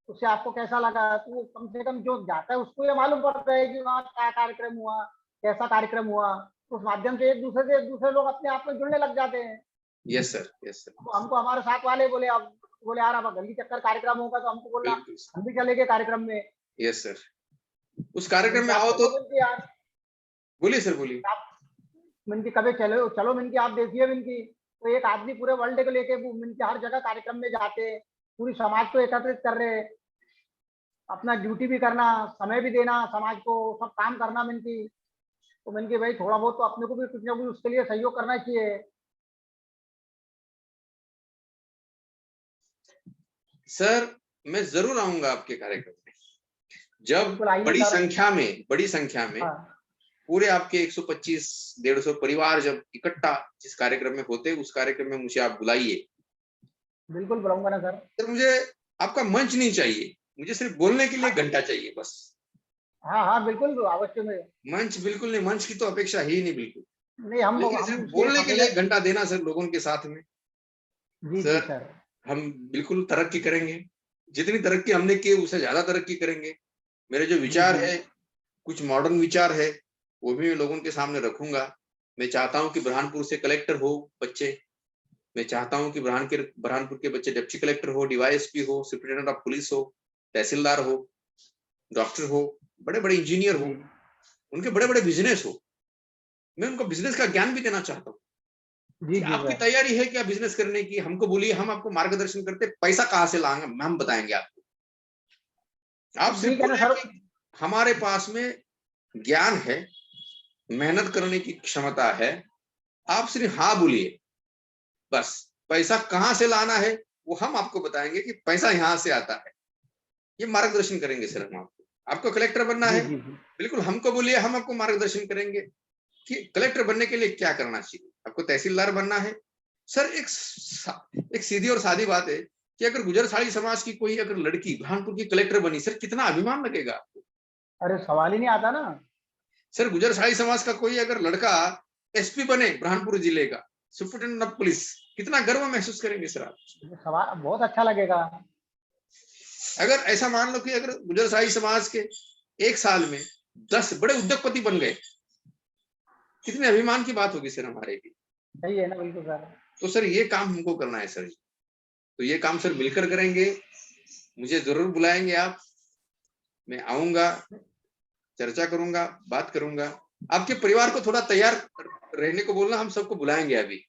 उससे आपको कैसा लगा। तो कम से कम जो जाता है उसको ये मालूम पड़ता है कि वहाँ क्या कार्यक्रम हुआ, कैसा कार्यक्रम हुआ। उस माध्यम से एक दूसरे लोग अपने आप में जुड़ने लग जाते हैं। Yes sir. Yes sir. तो हमको हमारे साथ वाले बोले, अब बोले यार अब गली चक्कर कार्यक्रम होगा, तो हमको बोला बिल्कुल। हम भी चलेंगे कार्यक्रम में। Yes sir. उस कार्यक्रम मैंने में आप आओ तो, चलो मिनकी यार, बोलिए सर बोलिए। आप मिनकी कभी चलो चलो मिनकी आप देखिए मिनकी, तो एक आदमी पूरे वर्ल्ड को लेके वो मिनकी हर जगह कार्यक्रम में जाते हैं, पूरी समाज को एकत्रित कर रहे हैं, अपना ड्यूटी भी करना, समय भी देना समाज को, सब काम करना मिनकी। तो मैंने कहा भाई थोड़ा बहुत तो अपने को भी कुछ ना कुछ उसके लिए सहयोग करना चाहिए। सर मैं जरूर आऊंगा आपके कार्यक्रम में, जब बिल्कुल आइए सर। बड़ी संख्या में हाँ पूरे आपके 125-150 परिवार जब इकट्ठा जिस कार्यक्रम में होते, उस कार्यक्रम में मुझे आप बुलाइए। बिल्कुल बुलाऊंगा ना सर। सर मुझे आपका मंच नहीं चाहिए, मुझे सिर्फ बोलने के लिए घंटा चाहिए बस। हाँ हाँ बिल्कुल अवश्य में। मंच बिल्कुल नहीं, मंच की तो अपेक्षा ही नहीं बिल्कुल, नहीं हम लेकिन हम सिर्फ उसके बोलने के लिए अकेले। एक घंटा देना सर लोगों के साथ में। जी जी सर सर। हम बिल्कुल तरक्की करेंगे, जितनी तरक्की हमने की उससे ज्यादा तरक्की करेंगे। मेरे जो जी विचार जी है, कुछ मॉडर्न विचार है, वो भी मैं लोगों के सामने रखूंगा। मैं चाहता हूं कि बुरहानपुर से कलेक्टर हो बच्चे, मैं चाहता हूं कि बुरहानपुर के बच्चे डिप्टी कलेक्टर हो, डीवाईएसपी हो, सुप्रिंटेंडेंट ऑफ पुलिस हो, तहसीलदार हो, डॉक्टर हो, बड़े बड़े इंजीनियर हो, जी उनके बड़े बड़े बिजनेस हो। मैं उनको बिजनेस का ज्ञान भी देना चाहता हूँ जी कि जी आपकी सर। तैयारी है क्या बिजनेस करने की, हमको बोलिए, हम आपको मार्गदर्शन करते, पैसा कहाँ से लाएंगे हम बताएंगे आपको। आप सिर्फ ठीक है ना बोले सर। कि हमारे पास में ज्ञान है, मेहनत करने की क्षमता है, आप सिर्फ हाँ बोलिए बस। पैसा कहाँ से लाना है वो हम आपको बताएंगे कि पैसा यहाँ से आता है, ये मार्गदर्शन करेंगे सर हम आपको। आपको कलेक्टर बनना जी है, जी जी। बिल्कुल हमको बोलिए, हम आपको मार्गदर्शन करेंगे कि कलेक्टर बनने के लिए क्या करना चाहिए। आपको तहसीलदार बनना है सर, एक सीधी और सादी बात है कि अगर गुजरसाली समाज की कोई अगर लड़की बुरहानपुर की कलेक्टर बनी, सर कितना अभिमान लगेगा आपको। अरे सवाल ही नहीं आता ना। सर गुजरसाली समाज का कोई अगर लड़का एसपी बने बुरहानपुर जिले का, सुप्रिंटेंडेंट ऑफ पुलिस, कितना गर्व महसूस करेंगे सर आप। ये सवाल बहुत अच्छा लगेगा। अगर ऐसा मान लो कि अगर गुजरसाली समाज के एक साल में 10 बड़े उद्योगपति बन गए, कितने अभिमान की बात होगी सर हमारे लिए। सही है ना बिल्कुल सर। तो सर ये काम हमको करना है सर, तो ये काम सर मिलकर करेंगे। मुझे जरूर बुलाएंगे आप, मैं आऊंगा, चर्चा करूंगा, बात करूंगा। आपके परिवार को थोड़ा तैयार रहने को बोलना, हम सबको बुलाएंगे अभी। जी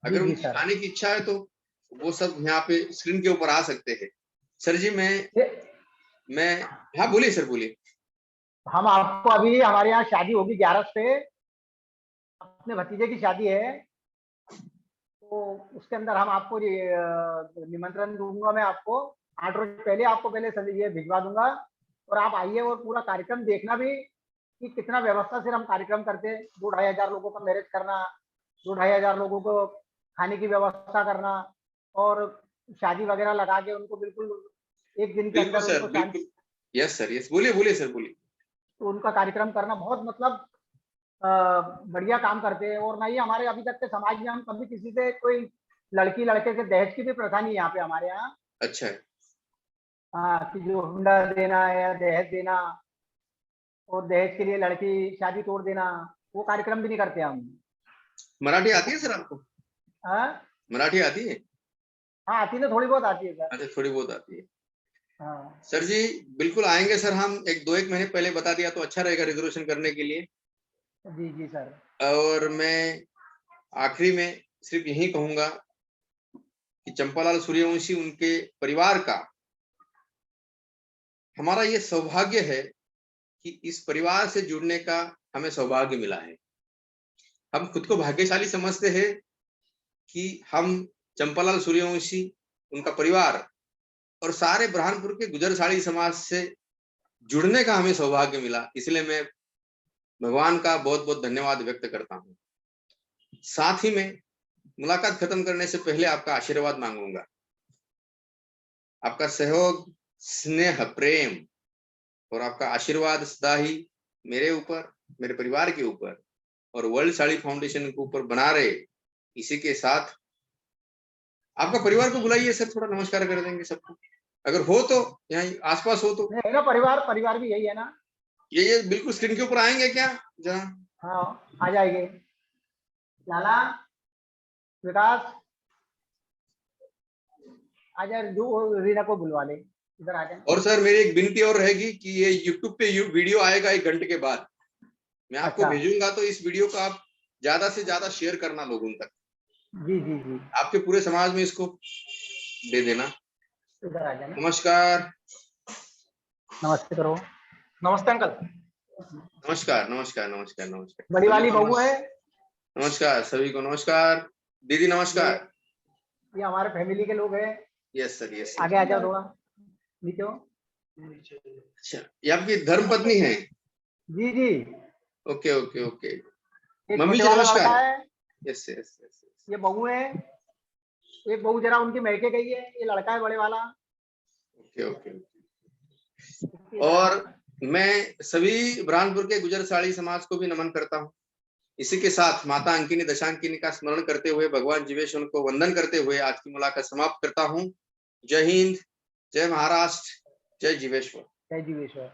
अगर जी उनकी सर। आने की इच्छा है तो वो सब यहाँ पे स्क्रीन के ऊपर आ सकते हैं। सर जी ये मैं हाँ बोलिए सर बोलिए। हम आपको अभी हमारे यहाँ शादी होगी 11 से, अपने भतीजे की शादी है। तो उसके अंदर हम आपको निमंत्रण दूंगा मैं आपको। 8 रोज पहले आपको पहले ये भिजवा दूंगा। और आप आइए और पूरा कार्यक्रम देखना भी कि कितना व्यवस्था से हम कार्यक्रम करते हैं। 2-2,500 लोगों का मैरिज करना, 2-2,500 लोगों को खाने की व्यवस्था करना, और शादी वगैरह लगा के उनको बिल्कुल एक दिन के बिल्कुल अंदर सर उनको शांति। बिल्कुल। यस सर यस, बोलिए बोलिए सर बोलिए। तो उनका कार्यक्रम करना बहुत मतलब अ, बढ़िया काम करते हैं। और ना ही हमारे अभी तक के समाज में हम कभी किसी से कोई लड़की लड़के से दहेज की भी प्रथा नहीं है यहाँ पे हमारे यहाँ। अच्छा है। हाँ कि जो हुंडा देना है या दहेज देना, और दहेज के लिए लड़की शादी तोड़ देना, वो कार्यक्रम भी नहीं करते हम। मराठी आती है सर आपको? हाँ मराठी आती है? हाँ आती है, थोड़ी बहुत आती है सर। अच्छा थोड़ी बहुत आती है। हाँ सर जी बिल्कुल आएंगे सर, हम एक महीने पहले बता दिया तो अच्छा रहेगा रिजर्वेशन करने के लिए। जी जी सर। और मैं आखिरी में सिर्फ यही कहूंगा कि चंपालाल सूर्यवंशी उनके परिवार का, हमारा ये सौभाग्य है कि इस परिवार से जुड़ने का हमें सौभाग्य मिला है। हम खुद को भाग्यशाली समझते हैं कि हम चंपालाल सूर्यवंशी, उनका परिवार और सारे बुरहानपुर के गुजरसाली समाज से जुड़ने का हमें सौभाग्य मिला। इसलिए मैं भगवान का बहुत बहुत धन्यवाद व्यक्त करता हूँ। साथ ही में मुलाकात खत्म करने से पहले आपका आशीर्वाद मांगूंगा। आपका सहयोग, स्नेह, प्रेम और आपका आशीर्वाद सदा ही मेरे ऊपर, मेरे परिवार के ऊपर और वर्ल्ड साड़ी फाउंडेशन के ऊपर बना रहे। इसी के साथ आपका परिवार को बुलाइए सर, थोड़ा नमस्कार कर देंगे सबको, अगर हो तो, यहाँ आसपास हो तो। है ना, परिवार परिवार भी यही है ना। ये बिल्कुल स्क्रीन के ऊपर आएंगे क्या जहाँ? हाँ आ जाएंगे। लाला, विकास, आ जाए, रीना को बुलवा ले, इधर आ जाए। और सर मेरी एक विनती और रहेगी कि ये यूट्यूब पे वीडियो आएगा 1 घंटे के बाद, मैं आपको अच्छा। भेजूंगा, तो इस वीडियो को आप ज्यादा से ज्यादा शेयर करना लोगों तक। जी जी जी। आपके पूरे समाज में इसको दे देना। इधर आ जाना। नमस्कार। नमस्ते करो। नमस्ते अंकल। नमस्कार नमस्कार नमस्कार नमस्कार। बड़ी वाली बहू है। नमस्कार सभी को, नमस्कार दीदी, नमस्कार। ये हमारे फैमिली के लोग हैं। Yes sir, yes. आगे आ जाओ थोड़ा, नीचे हो। अच्छा, ये आपकी धर्म पत्नी है? जी जी। Okay okay okay. एक मम्मी जी छोटे वाला नमस्कार। लड़का है, यस यस यस। ये बहू है। एक बहू जरा उनकी मैके गई है, ये लड़का है बड़े वाला। Okay okay. और मैं सभी बुरहानपुर के गुजर साड़ी समाज को भी नमन करता हूँ। इसी के साथ माता अंकिनी दशांकिनी का स्मरण करते हुए, भगवान जीवेश्वर को वंदन करते हुए आज की मुलाकात समाप्त करता हूँ। जय हिंद, जय महाराष्ट्र, जय जीवेश्वर। जय जीवेश्वर।